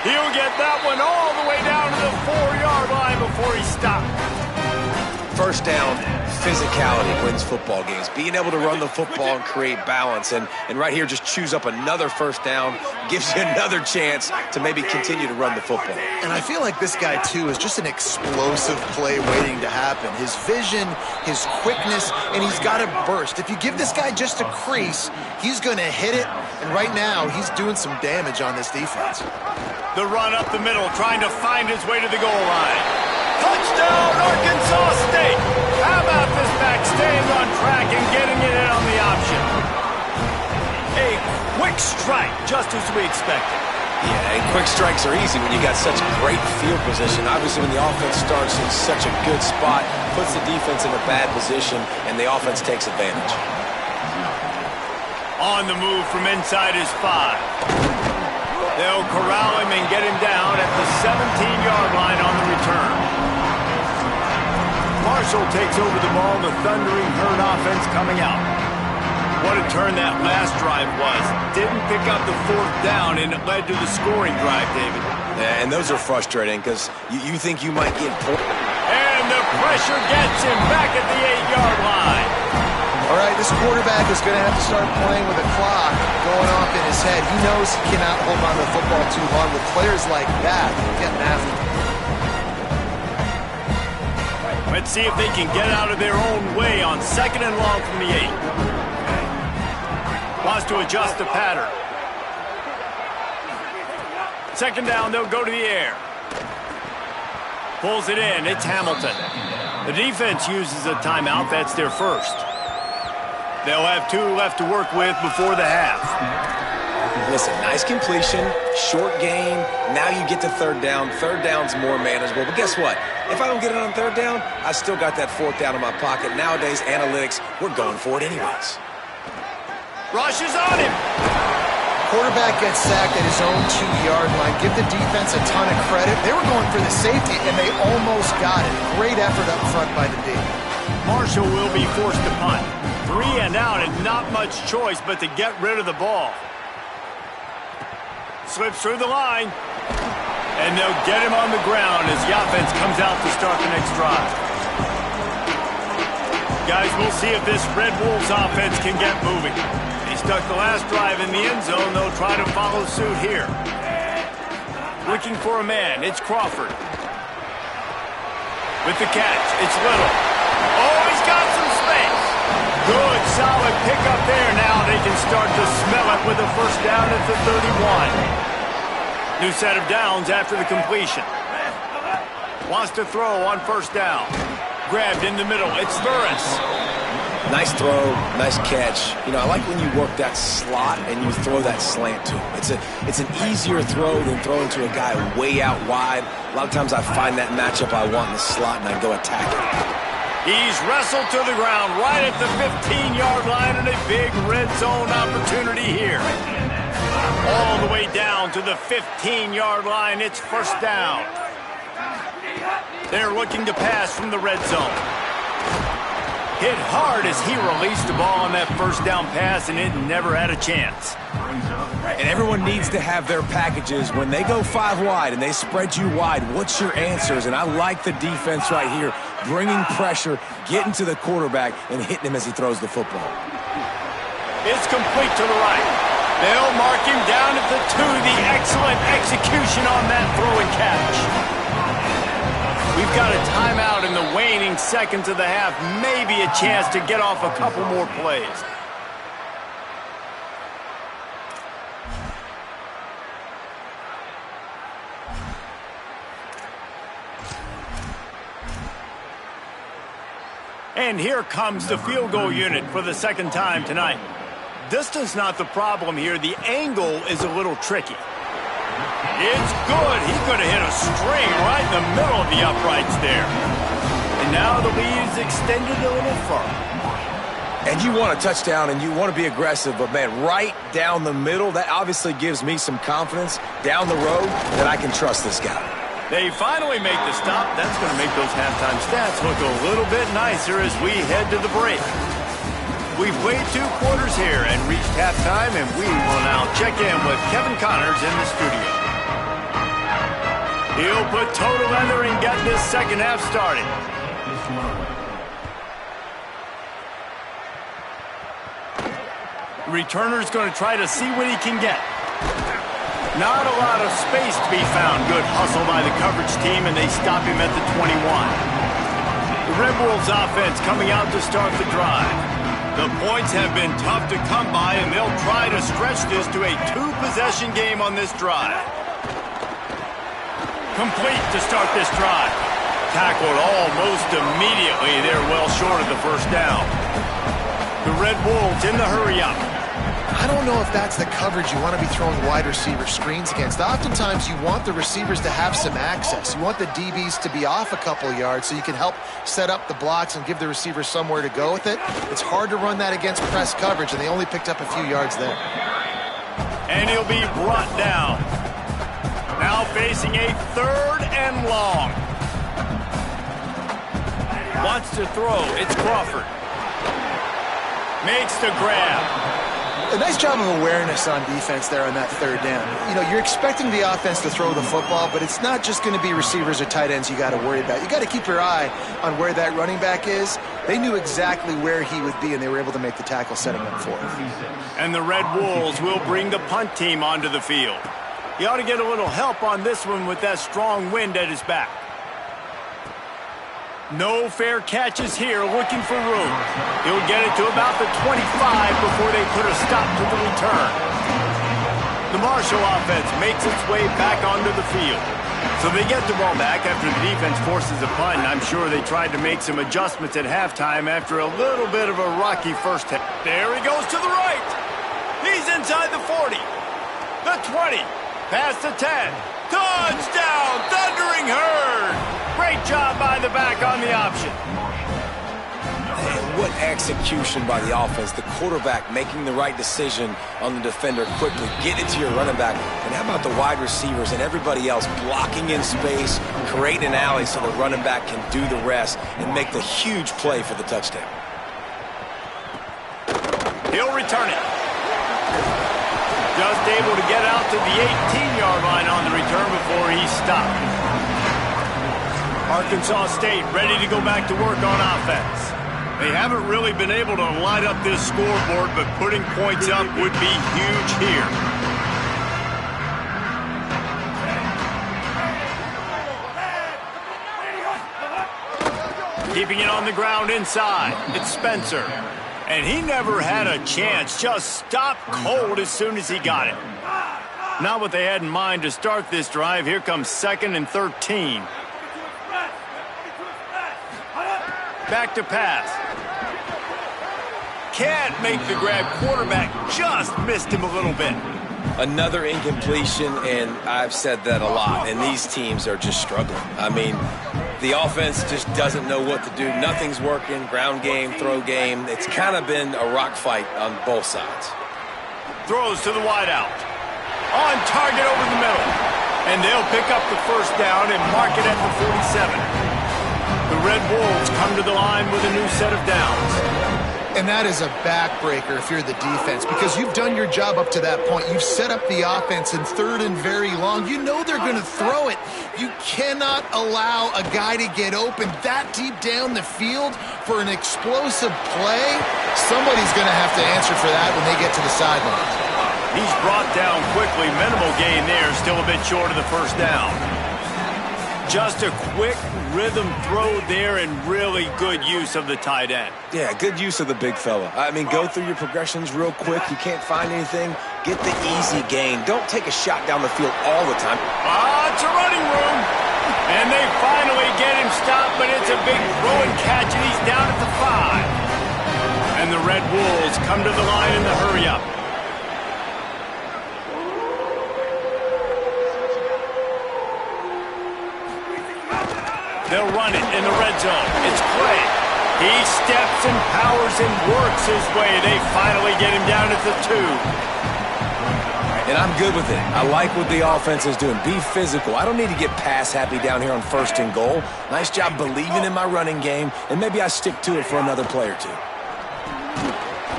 Speaker 1: He'll get that one all the way down to the 4-yard line before he stopped.
Speaker 3: First down, physicality wins football games. Being able to run the football and create balance. And right here, just choose up another first down, gives you another chance to maybe continue to run the football.
Speaker 4: And I feel like this guy, too, is just an explosive play waiting to happen. His vision, his quickness, and he's got a burst. If you give this guy just a crease, he's going to hit it. And right now, he's doing some damage on this defense.
Speaker 1: The run up the middle, trying to find his way to the goal line. Touchdown, Arkansas State! How about this back staying on track and getting it in on the option? A quick strike, just as we expected.
Speaker 3: Yeah, and quick strikes are easy when you got such great field position. Obviously, when the offense starts in such a good spot, puts the defense in a bad position, and the offense takes advantage.
Speaker 1: On the move from inside his 5. They'll corral him and get him down at the 17-yard line on the return. Marshall takes over the ball, the thundering herd offense coming out. What a turn that last drive was. Didn't pick up the 4th down, and it led to the scoring drive, David.
Speaker 3: Yeah, and those are frustrating because you think you might get points.
Speaker 1: And the pressure gets him back at the 8-yard line.
Speaker 4: All right, this quarterback is going to have to start playing with a clock going off in his head. He knows he cannot hold on to the football too long with players like that getting after him.
Speaker 1: Let's see if they can get out of their own way on 2nd and long from the 8. Wants to adjust the pattern. 2nd down, they'll go to the air. Pulls it in, it's Hamilton. The defense uses a timeout, that's their first. They'll have 2 left to work with before the half.
Speaker 3: Listen, nice completion, short game. Now you get to 3rd down. 3rd down's more manageable. But guess what? If I don't get it on 3rd down, I still got that 4th down in my pocket. Nowadays, analytics, we're going for it anyways.
Speaker 1: Rush is on him.
Speaker 4: Quarterback gets sacked at his own 2-yard line. Give the defense a ton of credit. They were going for the safety, and they almost got it. Great effort up front by the D.
Speaker 1: Marshall will be forced to punt. 3 and out, and not much choice but to get rid of the ball. Slips through the line. And they'll get him on the ground as the offense comes out to start the next drive. Guys, we'll see if this Red Wolves offense can get moving. They stuck the last drive in the end zone. They'll try to follow suit here. Looking for a man. It's Crawford. With the catch, it's Little. Oh, he's got some space. Good, solid pickup there. Now they can start to smell it with a first down at the 31. New set of downs after the completion. Wants to throw on 1st down. Grabbed in the middle. It's Burris.
Speaker 3: Nice throw, nice catch. You know, I like when you work that slot and you throw that slant to him. It's an easier throw than throwing to a guy way out wide. A lot of times I find that matchup I want in the slot and I go attack it.
Speaker 1: He's wrestled to the ground right at the 15-yard line and a big red zone opportunity here. All the way down to the 15-yard line. It's 1st down. They're looking to pass from the red zone. Hit hard as he released the ball on that 1st down pass, and it never had a chance.
Speaker 3: And everyone needs to have their packages. When they go 5 wide and they spread you wide, what's your answers? And I like the defense right here, bringing pressure, getting to the quarterback, and hitting him as he throws the football.
Speaker 1: It's complete to the right. They'll mark him down at the 2. The excellent execution on that throw and catch. We've got a timeout in the waning seconds of the half. Maybe a chance to get off a couple more plays. And here comes the field goal unit for the 2nd time tonight. Distance not the problem here. The angle is a little tricky. It's good. He could have hit a string right in the middle of the uprights there. And now the lead is extended a little further.
Speaker 3: And you want a touchdown and you want to be aggressive, but man, right down the middle, that obviously gives me some confidence down the road that I can trust this guy.
Speaker 1: They finally make the stop. That's going to make those halftime stats look a little bit nicer as we head to the break. We've played 2 quarters here and reached halftime, and we will now check in with Kevin Connors in the studio. He'll put total leather and get this second half started. The returner's going to try to see what he can get. Not a lot of space to be found. Good hustle by the coverage team, and they stop him at the 21. The Red Wolves offense coming out to start the drive. The points have been tough to come by, and they'll try to stretch this to a two-possession game on this drive. Complete to start this drive. Tackled almost immediately. They're well short of the first down. The Red Wolves in the hurry-up.
Speaker 4: I don't know if that's the coverage you want to be throwing wide receiver screens against. Oftentimes, you want the receivers to have some access. You want the DBs to be off a couple yards so you can help set up the blocks and give the receiver somewhere to go with it. It's hard to run that against press coverage, and they only picked up a few yards there.
Speaker 1: And he'll be brought down. Now facing a 3rd and long. Wants to throw. It's Crawford. Makes the grab.
Speaker 4: A nice job of awareness on defense there on that 3rd down. You know, you're expecting the offense to throw the football, but it's not just going to be receivers or tight ends you got to worry about. You got to keep your eye on where that running back is. They knew exactly where he would be, and they were able to make the tackle, setting him for it.
Speaker 1: And the Red Wolves will bring the punt team onto the field. He ought to get a little help on this one with that strong wind at his back. No fair catches here, looking for room. He'll get it to about the 25 before they put a stop to the return. The Marshall offense makes its way back onto the field. So they get the ball back after the defense forces a punt. I'm sure they tried to make some adjustments at halftime after a little bit of a rocky first half. There he goes to the right. He's inside the 40. The 20. Past the 10. Touchdown, Thundering Herd. Great job by the back on the option.
Speaker 3: And what execution by the offense. The quarterback making the right decision on the defender quickly. Get it to your running back. And how about the wide receivers and everybody else blocking in space, creating an alley so the running back can do the rest and make the huge play for the touchdown.
Speaker 1: He'll return it. Just able to get out to the 18-yard line on the return before he stopped. Arkansas State ready to go back to work on offense. They haven't really been able to light up this scoreboard, but putting points up would be huge here. Keeping it on the ground inside. It's Spencer. And he never had a chance. Just stopped cold as soon as he got it. Not what they had in mind to start this drive. Here comes 2nd and 13. Back to pass. Can't make the grab. Quarterback just missed him a little bit.
Speaker 3: Another incompletion, and I've said that a lot, and these teams are just struggling. I mean, the offense just doesn't know what to do. Nothing's working. Ground game, throw game. It's kind of been a rock fight on both sides.
Speaker 1: Throws to the wideout. On target over the middle. And they'll pick up the first down and mark it at the 47. The Red Wolves come to the line with a new set of downs.
Speaker 4: And that is a backbreaker if you're the defense, because you've done your job up to that point. You've set up the offense in 3rd and very long. You know they're going to throw it. You cannot allow a guy to get open that deep down the field for an explosive play. Somebody's going to have to answer for that when they get to the sidelines.
Speaker 1: He's brought down quickly. Minimal gain there. Still a bit short of the first down. Just a quick rhythm throw there and really good use of the tight end.
Speaker 3: Yeah, good use of the big fella. I mean, go through your progressions real quick. You can't find anything. Get the easy gain. Don't take a shot down the field all the time.
Speaker 1: It's a running room. And they finally get him stopped, but it's a big throw and catch, and he's down at the 5. And the Red Wolves come to the line in the hurry-up. They'll run it in the red zone. It's Clay. He steps and powers and works his way. They finally get him down at the 2.
Speaker 3: And I'm good with it. I like what the offense is doing. Be physical. I don't need to get pass happy down here on 1st and goal. Nice job believing in my running game, and maybe I stick to it for another play or two.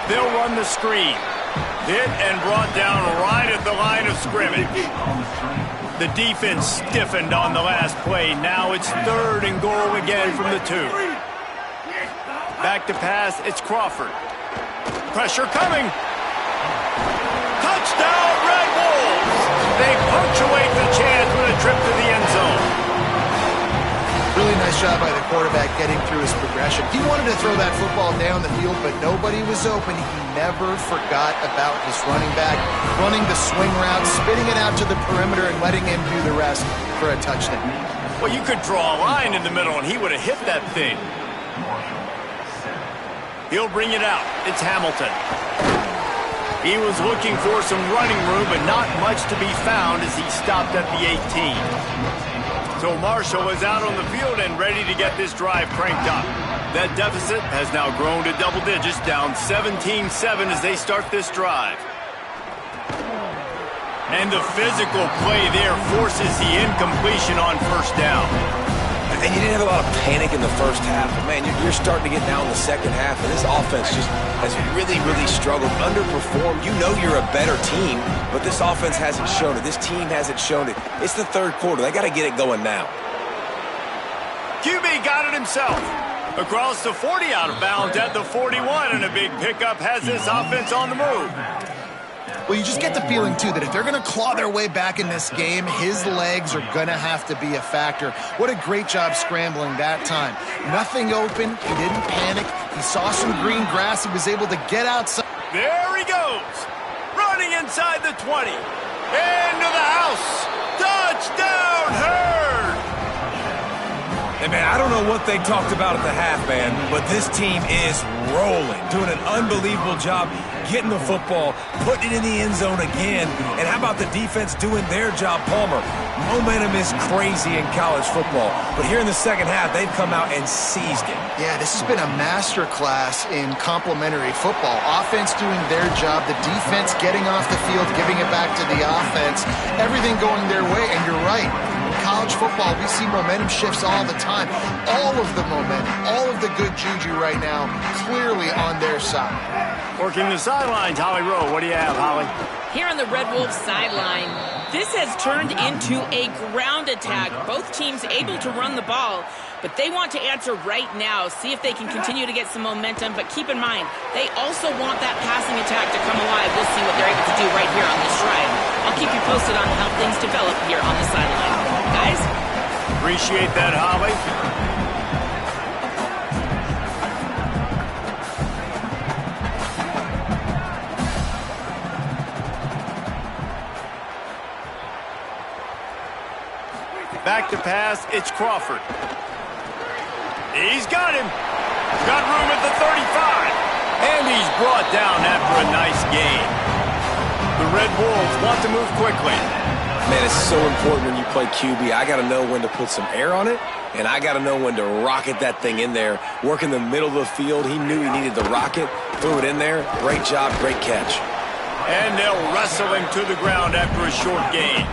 Speaker 1: they'll run the screen. Hit and brought down right at the line of scrimmage. The defense stiffened on the last play. Now it's 3rd and goal again from the 2. Back to pass, it's Crawford. Pressure coming. Touchdown, Red Wolves! They punctuate the chance with a trip to the end zone.
Speaker 4: Really nice job by the quarterback getting through his progression. He wanted to throw that football down the field, but nobody was open. He never forgot about his running back, running the swing route, spitting it out to the perimeter, and letting him do the rest for a touchdown.
Speaker 1: Well, you could draw a line in the middle, and he would have hit that thing. He'll bring it out. It's Hamilton. He was looking for some running room, but not much to be found as he stopped at the 18. So Marshall is out on the field and ready to get this drive cranked up. That deficit has now grown to double digits, down 17-7 as they start this drive. And the physical play there forces the incompletion on 1st down.
Speaker 3: And you didn't have a lot of panic in the first half, but man, you're starting to get now in the second half, and this offense just has really, really struggled, underperformed. You know you're a better team, but this offense hasn't shown it. This team hasn't shown it. It's the 3rd quarter. They got to get it going now.
Speaker 1: QB got it himself. Across the 40, out of bounds at the 41, and a big pickup has this offense on the move.
Speaker 4: Well, you just get the feeling, too, that if they're going to claw their way back in this game, his legs are going to have to be a factor. What a great job scrambling that time. Nothing open. He didn't panic. He saw some green grass. He was able to get outside.
Speaker 1: There he goes. Running inside the 20. Into the house. Touchdown, Hurd.
Speaker 3: Hey, man, I don't know what they talked about at the half, man, but this team is rolling, doing an unbelievable job getting the football, putting it in the end zone again. And how about the defense doing their job, Palmer? Momentum is crazy in college football, but here in the second half, they've come out and seized it.
Speaker 4: Yeah, this has been a masterclass in complementary football. Offense doing their job, the defense getting off the field, giving it back to the offense, everything going their way, and you're right. College football, we see momentum shifts all the time. All of the momentum, all of the good juju right now, clearly on their side.
Speaker 1: Working the sidelines, Holly Rowe. What do you have, Holly?
Speaker 2: Here on the Red Wolves sideline, this has turned into a ground attack. Both teams able to run the ball, but they want to answer right now, see if they can continue to get some momentum. But keep in mind, they also want that passing attack to come alive. We'll see what they're able to do right here on this drive. I'll keep you posted on how things develop here on the sideline. Guys?
Speaker 1: Appreciate that, Holly. Back to pass, it's Crawford. He's got him. Got room at the 35. And he's brought down after a nice gain. The Red Wolves want to move quickly.
Speaker 3: Man, it's so important when you play QB. I got to know when to put some air on it, and I got to know when to rocket that thing in there. Work in the middle of the field. He knew he needed the rocket, threw it in there. Great job, great catch.
Speaker 1: And they'll wrestle him to the ground after a short gain.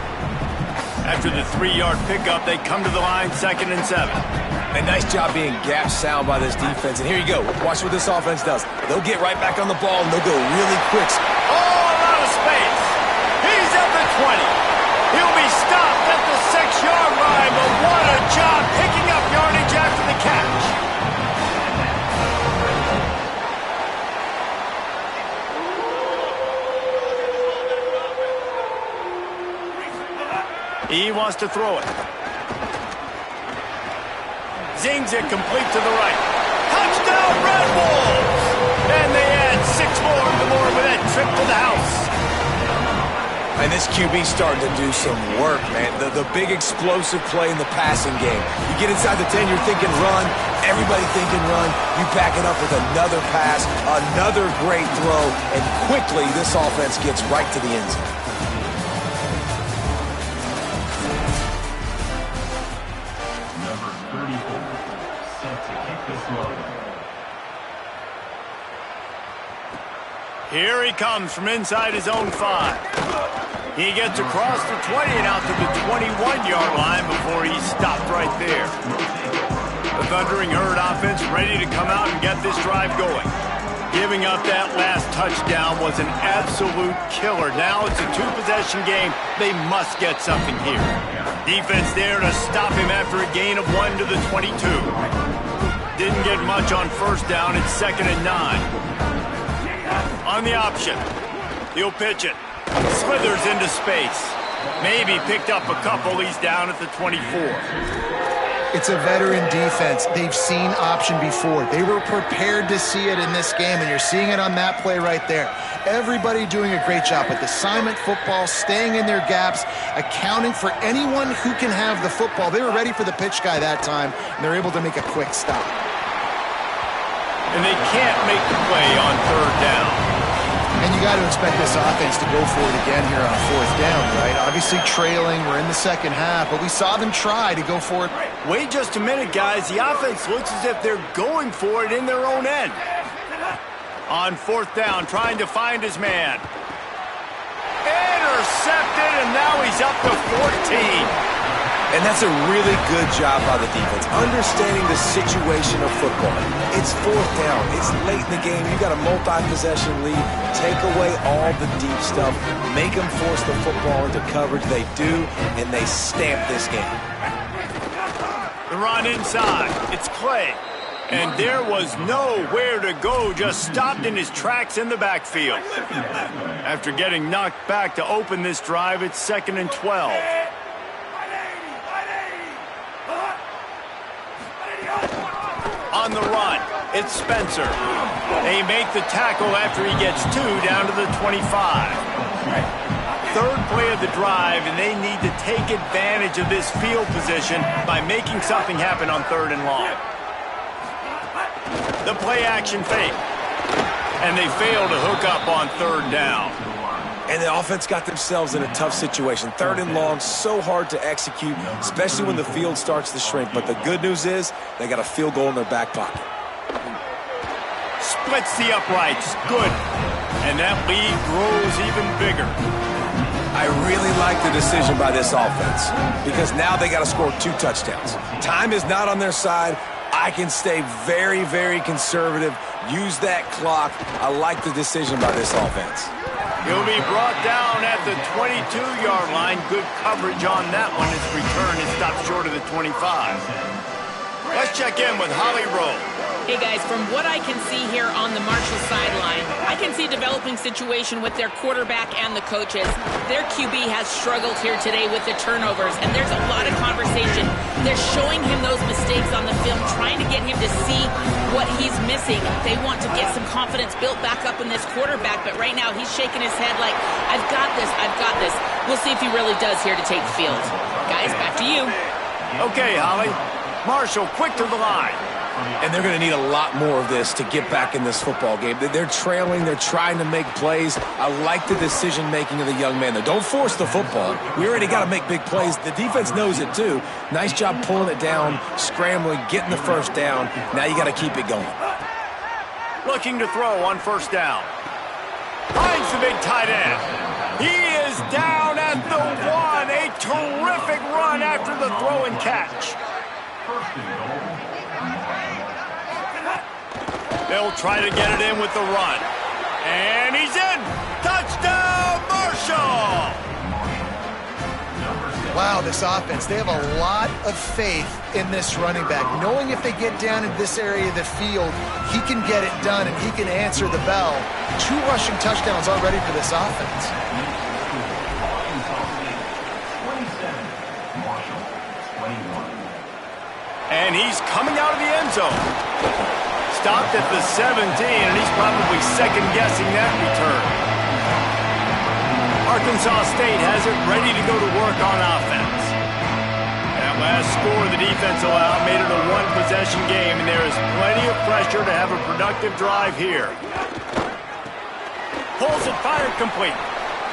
Speaker 1: After the 3-yard pickup, they come to the line, 2nd and 7.
Speaker 3: A nice job being gap sound by this defense. And here you go. Watch what this offense does. They'll get right back on the ball, and they'll go really quick.
Speaker 1: All out of space. He's at the 20. He'll be stopped at the 6-yard line, but what a job picking up yardage after the catch. He wants to throw it. Zings it complete to the right. Touchdown, Red Wolves! And they add 6 more with that trip to the house.
Speaker 3: And this QB's starting to do some work, man. The big explosive play in the passing game. You get inside the 10, you're thinking run. Everybody thinking run. You back it up with another pass, another great throw, and quickly this offense gets right to the end zone.
Speaker 1: Here he comes from inside his own 5. He gets across the 20 and out to the 21-yard line before he's stopped right there. The Thundering Herd offense ready to come out and get this drive going. Giving up that last touchdown was an absolute killer. Now it's a two-possession game. They must get something here. Defense there to stop him after a gain of 1 to the 22. Didn't get much on first down. It's 2nd and 9. On the option. He'll pitch it. Slithers into space. Maybe picked up a couple. He's down at the 24.
Speaker 4: It's a veteran defense. They've seen option before. They were prepared to see it in this game, and you're seeing it on that play right there. Everybody doing a great job with assignment football, staying in their gaps, accounting for anyone who can have the football. They were ready for the pitch guy that time, and they're able to make a quick stop.
Speaker 1: And they can't make the play on 3rd down.
Speaker 4: And you got to expect this offense to go for it again here on 4th down, right? Obviously trailing, we're in the second half, but we saw them try to go for it.
Speaker 1: Wait just a minute, guys. The offense looks as if they're going for it in their own end. On 4th down, trying to find his man. Intercepted, and now he's up to 14.
Speaker 3: And that's a really good job by the defense, understanding the situation of football. It's 4th down. It's late in the game. You got a multi-possession lead. Take away all the deep stuff. Make them force the football into coverage. They do, and they stamp this game.
Speaker 1: The run inside. It's Clay. And there was nowhere to go, just stopped in his tracks in the backfield. After getting knocked back to open this drive, it's 2nd and 12. On the run, it's Spencer. They make the tackle after he gets 2 down to the 25. 3rd play of the drive, and they need to take advantage of this field position by making something happen on 3rd and long. The play action fake. And they fail to hook up on 3rd down.
Speaker 3: And the offense got themselves in a tough situation. 3rd and long, so hard to execute, especially when the field starts to shrink. But the good news is they got a field goal in their back pocket.
Speaker 1: Splits the uprights. Good. And that lead grows even bigger.
Speaker 3: I really like the decision by this offense because now they got to score 2 touchdowns. Time is not on their side. I can stay very, very conservative. Use that clock. I like the decision by this offense.
Speaker 1: He'll be brought down at the 22-yard line. Good coverage on that one. His return is stopped short of the 25. Let's check in with Holly Rowe.
Speaker 2: Hey guys, from what I can see here on the Marshall sideline, I can see a developing situation with their quarterback and the coaches. Their QB has struggled here today with the turnovers, and there's a lot of conversation. They're showing him those mistakes on the film, trying to get him to see what he's missing. They want to get some confidence built back up in this quarterback, but right now he's shaking his head like, I've got this, I've got this. We'll see if he really does here to take the field. Guys, back to you.
Speaker 1: Okay, Holly. Marshall, quick to the line.
Speaker 3: And they're going to need a lot more of this to get back in this football game. They're trailing. They're trying to make plays. I like the decision-making of the young man. Don't force the football. We already got to make big plays. The defense knows it, too. Nice job pulling it down, scrambling, getting the first down. Now you got to keep it going.
Speaker 1: Looking to throw on 1st down. Finds the big tight end. He is down at the 1. A terrific run after the throw and catch. They'll try to get it in with the run. And he's in! Touchdown, Marshall!
Speaker 4: Wow, this offense, they have a lot of faith in this running back. Knowing if they get down in this area of the field, he can get it done and he can answer the bell. 2 rushing touchdowns already for this offense.
Speaker 1: And he's coming out of the end zone. Stopped at the 17, and he's probably second-guessing that return. Arkansas State has it ready to go to work on offense. That last score the defense allowed made it a 1-possession game, and there is plenty of pressure to have a productive drive here. Pulls it, fired complete.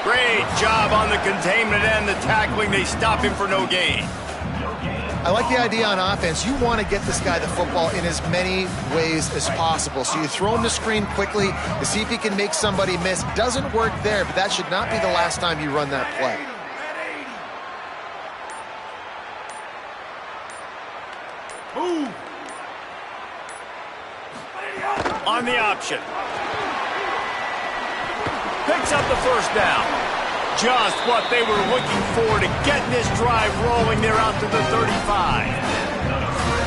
Speaker 1: Great job on the containment and the tackling. They stop him for no gain.
Speaker 4: I like the idea on offense. You want to get this guy the football in as many ways as possible. So you throw him the screen quickly to see if he can make somebody miss. Doesn't work there, but that should not be the last time you run that play.
Speaker 1: On the option. picks up the first down. Just what they were looking for to get this drive rolling there out to the 35.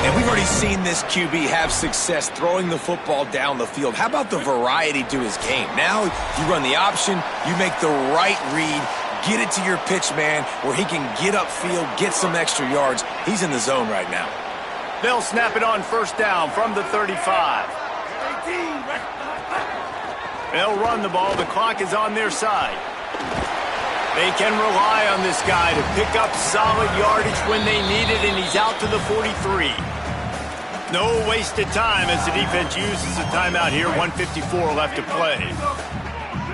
Speaker 3: And we've already seen this QB have success throwing the football down the field. How about the variety to his game? Now you run the option, you make the right read, get it to your pitch man where he can get upfield, get some extra yards. He's in the zone right now.
Speaker 1: They'll snap it on first down from the 35. They'll run the ball. The clock is on their side. They can rely on this guy to pick up solid yardage when they need it, and he's out to the 43. No wasted time as the defense uses a timeout here. 1:54 left to play.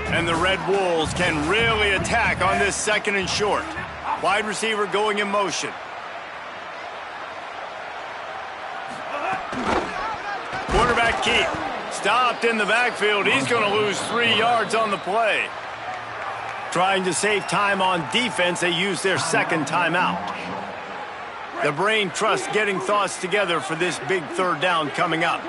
Speaker 1: And the Red Wolves can really attack on this second and short. Wide receiver going in motion. Quarterback keep. Stopped in the backfield. He's going to lose 3 yards on the play. Trying to save time on defense, they use their second timeout. The brain trust getting thoughts together for this big third down coming up.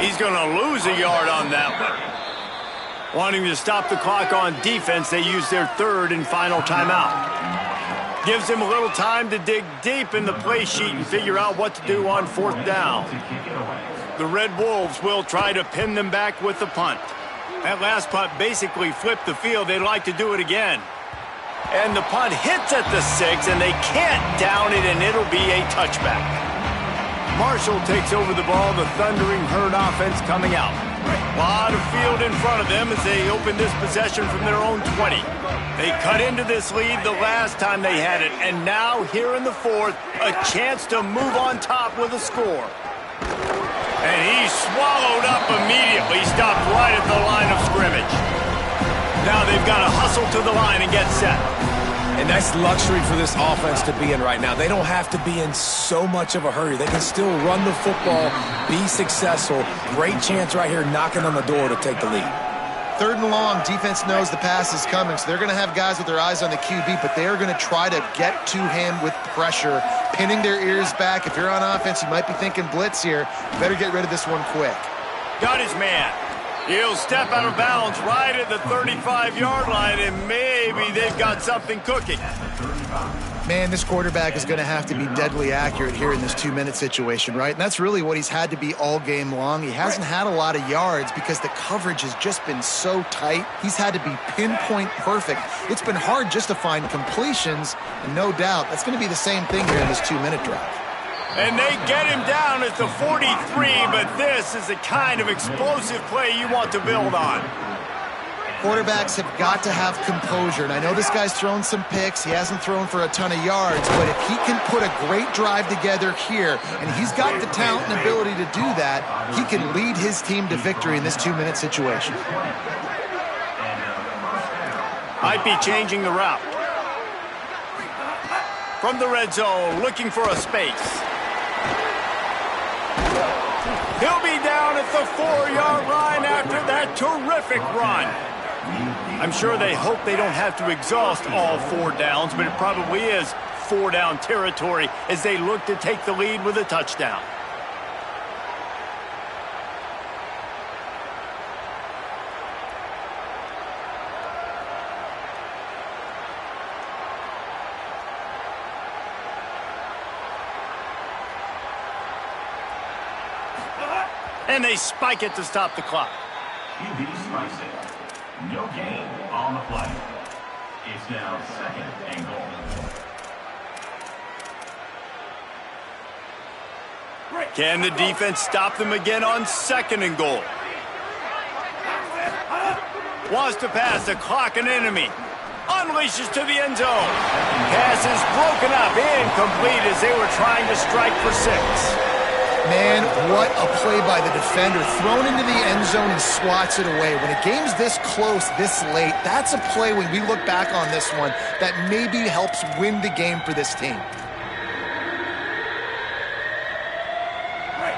Speaker 1: He's going to lose a yard on that one. Wanting to stop the clock on defense, they use their third and final timeout. Gives him a little time to dig deep in the play sheet and figure out what to do on fourth down. The Red Wolves will try to pin them back with the punt. That last punt basically flipped the field. They'd like to do it again. And the punt hits at the 6, and they can't down it, and it'll be a touchback. Marshall takes over the ball. The Thundering Herd offense coming out. A lot of field in front of them as they open this possession from their own 20. They cut into this lead the last time they had it, and now here in the fourth, a chance to move on top with a score. And he's swallowed up immediately, stopped right at the line of scrimmage. Now they've got to hustle to the line and get set.
Speaker 3: And that's luxury for this offense to be in right now. They don't have to be in so much of a hurry. They can still run the football, be successful. Great chance right here knocking on the door to take the lead.
Speaker 4: Third and long, defense knows the pass is coming, so they're going to have guys with their eyes on the QB, but they are going to try to get to him with pressure, pinning their ears back. If you're on offense, you might be thinking blitz here. You better get rid of this one quick.
Speaker 1: Got his man. He'll step out of bounds right at the 35-yard line, and maybe they've got something cooking.
Speaker 4: Man, this quarterback is going to have to be deadly accurate here in this 2-minute situation, right? And that's really what he's had to be all game long. He hasn't had a lot of yards because the coverage has just been so tight. He's had to be pinpoint perfect. It's been hard just to find completions, and no doubt that's going to be the same thing here in this 2-minute drive.
Speaker 1: And they get him down at the 43, but this is the kind of explosive play you want to build on.
Speaker 4: Quarterbacks have got to have composure, and I know this guy's thrown some picks. He hasn't thrown for a ton of yards, but if he can put a great drive together here, and he's got the talent and ability to do that, he can lead his team to victory in this 2-minute situation.
Speaker 1: Might be changing the route. From the red zone, looking for a space. He'll be down at the 4-yard line after that terrific run. I'm sure they hope they don't have to exhaust all 4 downs, but it probably is 4-down territory as they look to take the lead with a touchdown. And they spike it to stop the clock.
Speaker 6: QB spikes it. No gain on the play. It's now 2nd and goal.
Speaker 1: Can the defense stop them again on 2nd and goal? Wants to pass the clock, an enemy. Unleashes to the end zone. Pass is broken up, incomplete as they were trying to strike for 6.
Speaker 4: Man, what a play by the defender. Thrown into the end zone and swats it away. When a game's this close, this late, that's a play when we look back on this one that maybe helps win the game for this team.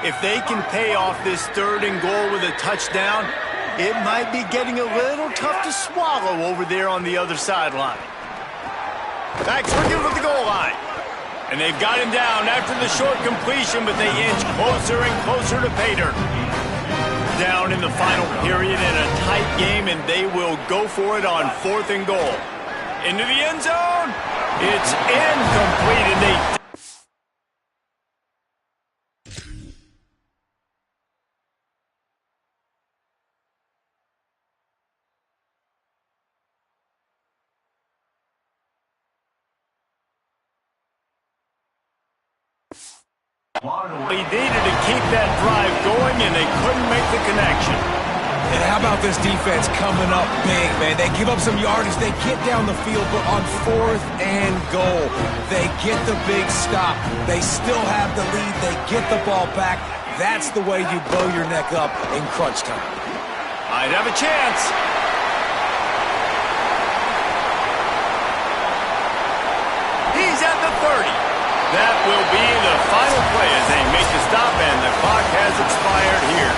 Speaker 1: If they can pay off this 3rd and goal with a touchdown, it might be getting a little tough to swallow over there on the other sideline. Backs looking for the goal line. And they've got him down after the short completion, but they inch closer and closer to pay dirt. down in the final period in a tight game, and they will go for it on 4th and goal. Into the end zone. It's incomplete, and they... He needed to keep that drive going, and they couldn't make the connection.
Speaker 3: And how about this defense coming up big, man? They give up some yardage. They get down the field, but on 4th and goal, they get the big stop. They still have the lead. They get the ball back. That's the way you blow your neck up in crunch time.
Speaker 1: Might have a chance. He's at the 30. That will be the final play as they make the stop, and the clock has expired here.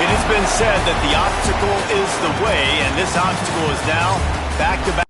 Speaker 1: It has been said that the obstacle is the way, and this obstacle is now back-to-back.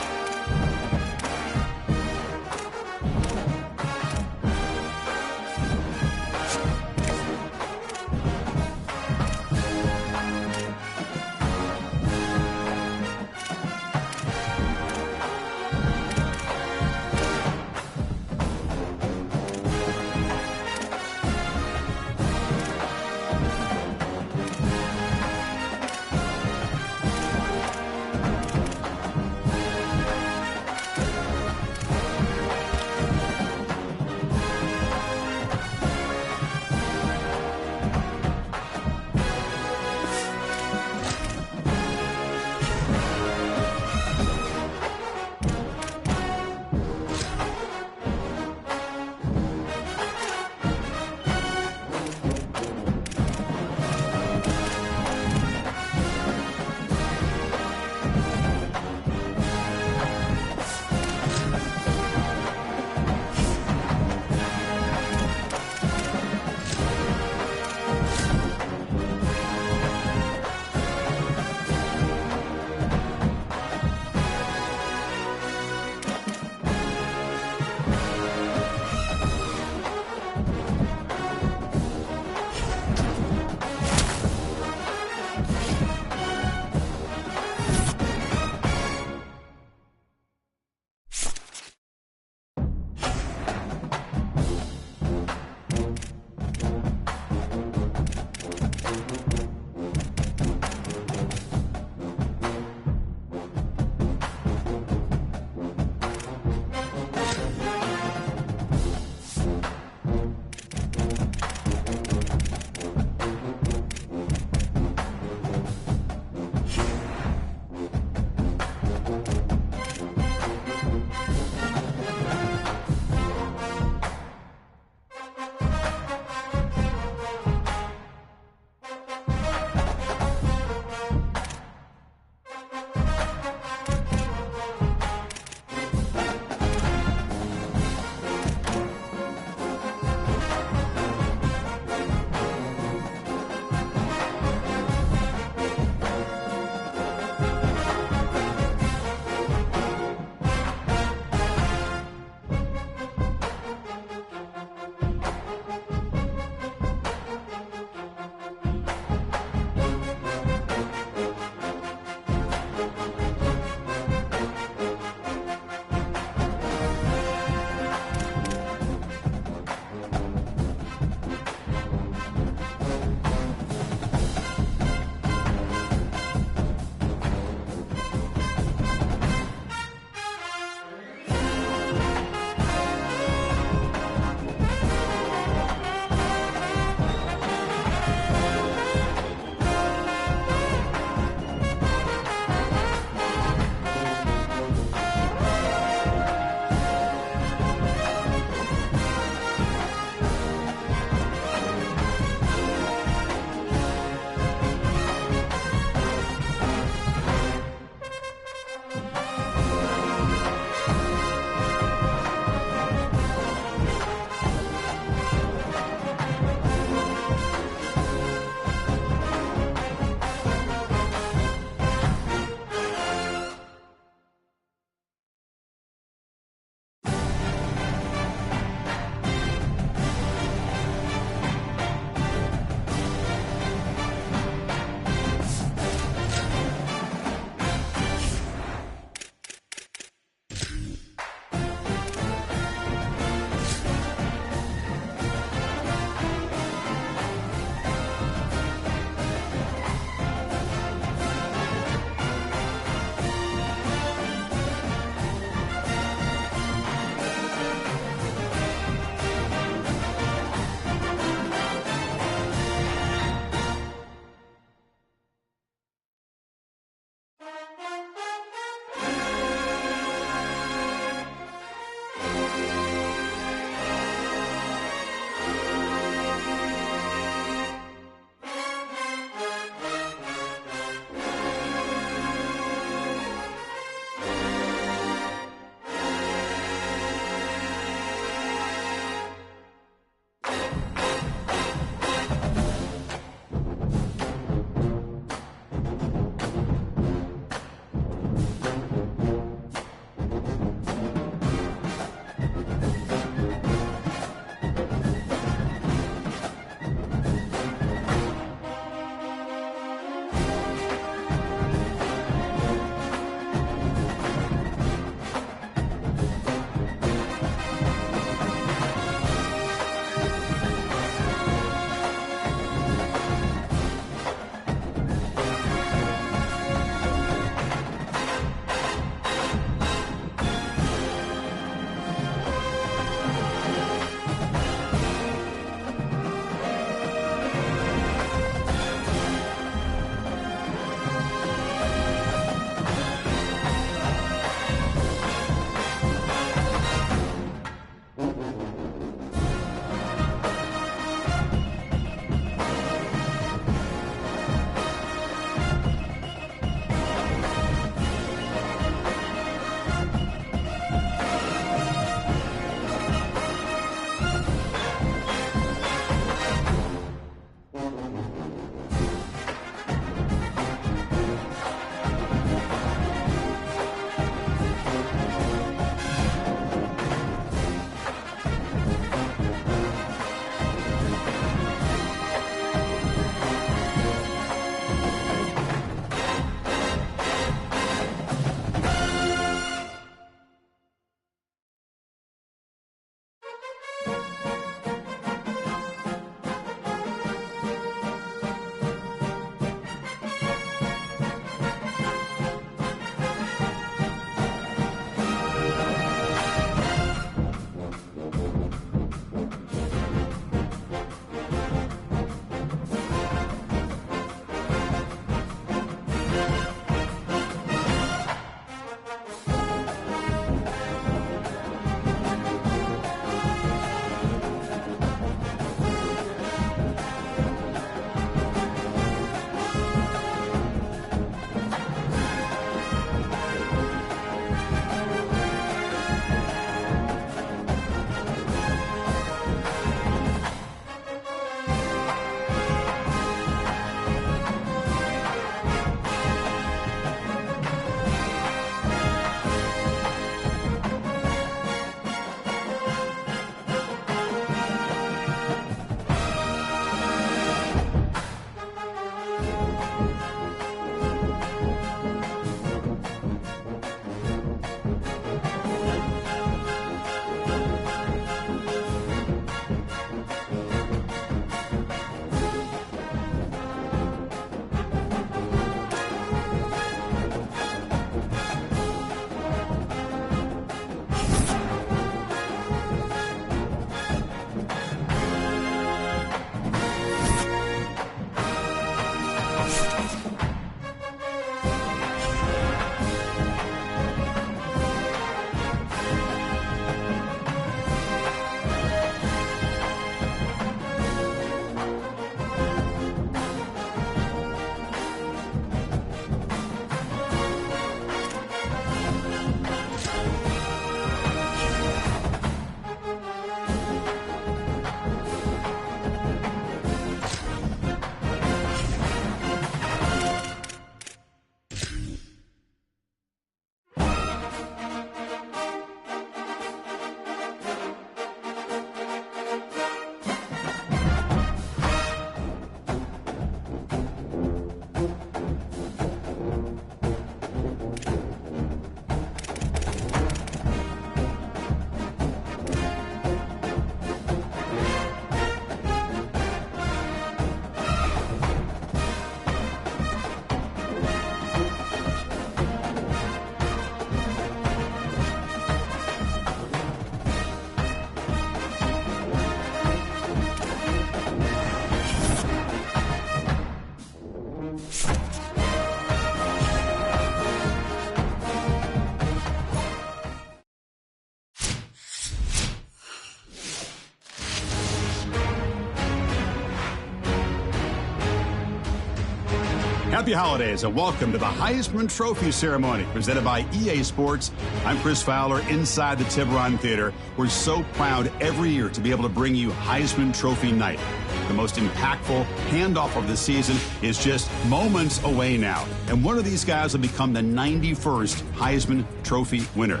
Speaker 7: Happy holidays and welcome to the Heisman Trophy ceremony presented by EA Sports. I'm Chris Fowler inside the Tiburon Theater. We're so proud every year to be able to bring you Heisman Trophy night. The most impactful handoff of the season is just moments away now. And one of these guys will become the 91st Heisman Trophy winner.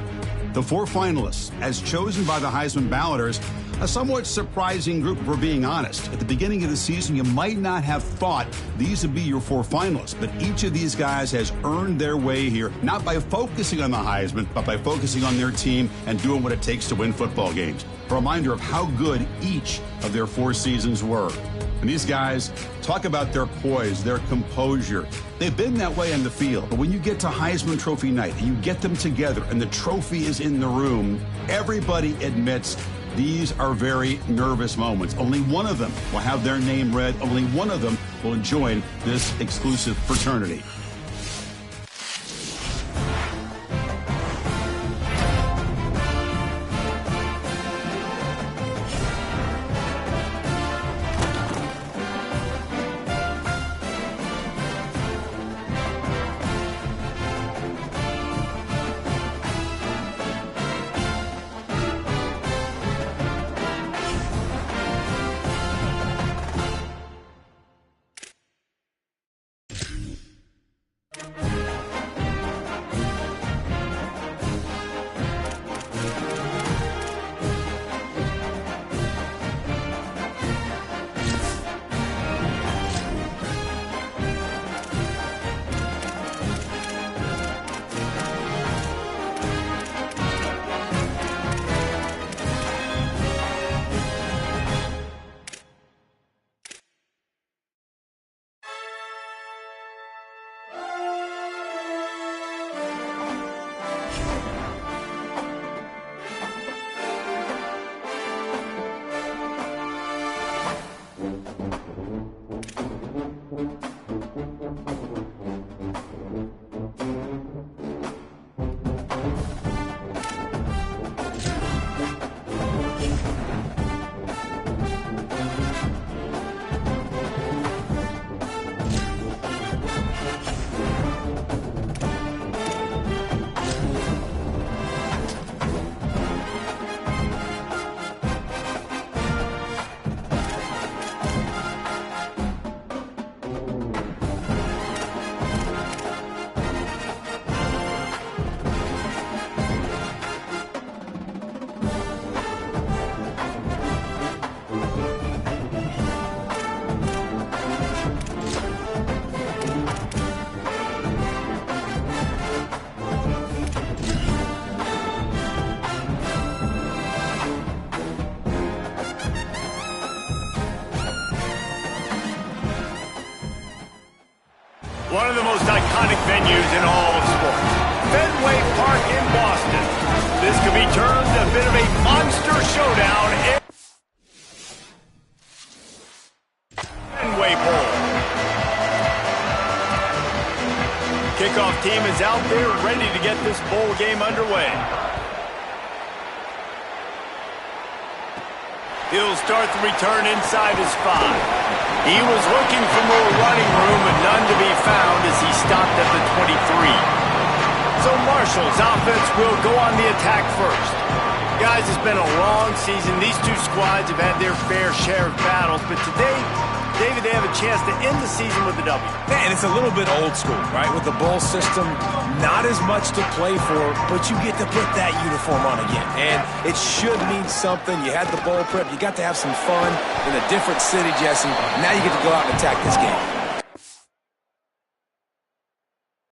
Speaker 7: The 4 finalists, as chosen by the Heisman balloters, a somewhat surprising group if we're being honest. At the beginning of the season, you might not have thought these would be your 4 finalists, but each of these guys has earned their way here, not by focusing on the Heisman, but by focusing on their team and doing what it takes to win football games. A reminder of how good each of their 4 seasons were. And these guys talk about their poise, their composure. They've been that way on the field. But when you get to Heisman Trophy night and you get them together and the trophy is in the room, everybody admits these are very nervous moments. Only one of them will have their name read. Only one of them will join this exclusive fraternity.
Speaker 1: One of the most iconic venues in all of sports. Fenway Park in Boston. This could be termed a bit of a monster showdown. Fenway Bowl. Kickoff team is out there ready to get this bowl game underway. He'll start the return inside his 5. He was looking for more running room, but none to be found as he stopped at the 23. So Marshall's offense will go on the attack first. Guys, it's been a long season. These two squads have had their fair share of battles, but today, David, they have a chance to end the season with a W.
Speaker 3: And it's a little bit old school, right? With the bowl system, not as much to play for, but you get to put that uniform on again. And it should mean something. You had the bowl prep. You got to have some fun in a different city, Jesse. Now you get to go out and attack this game.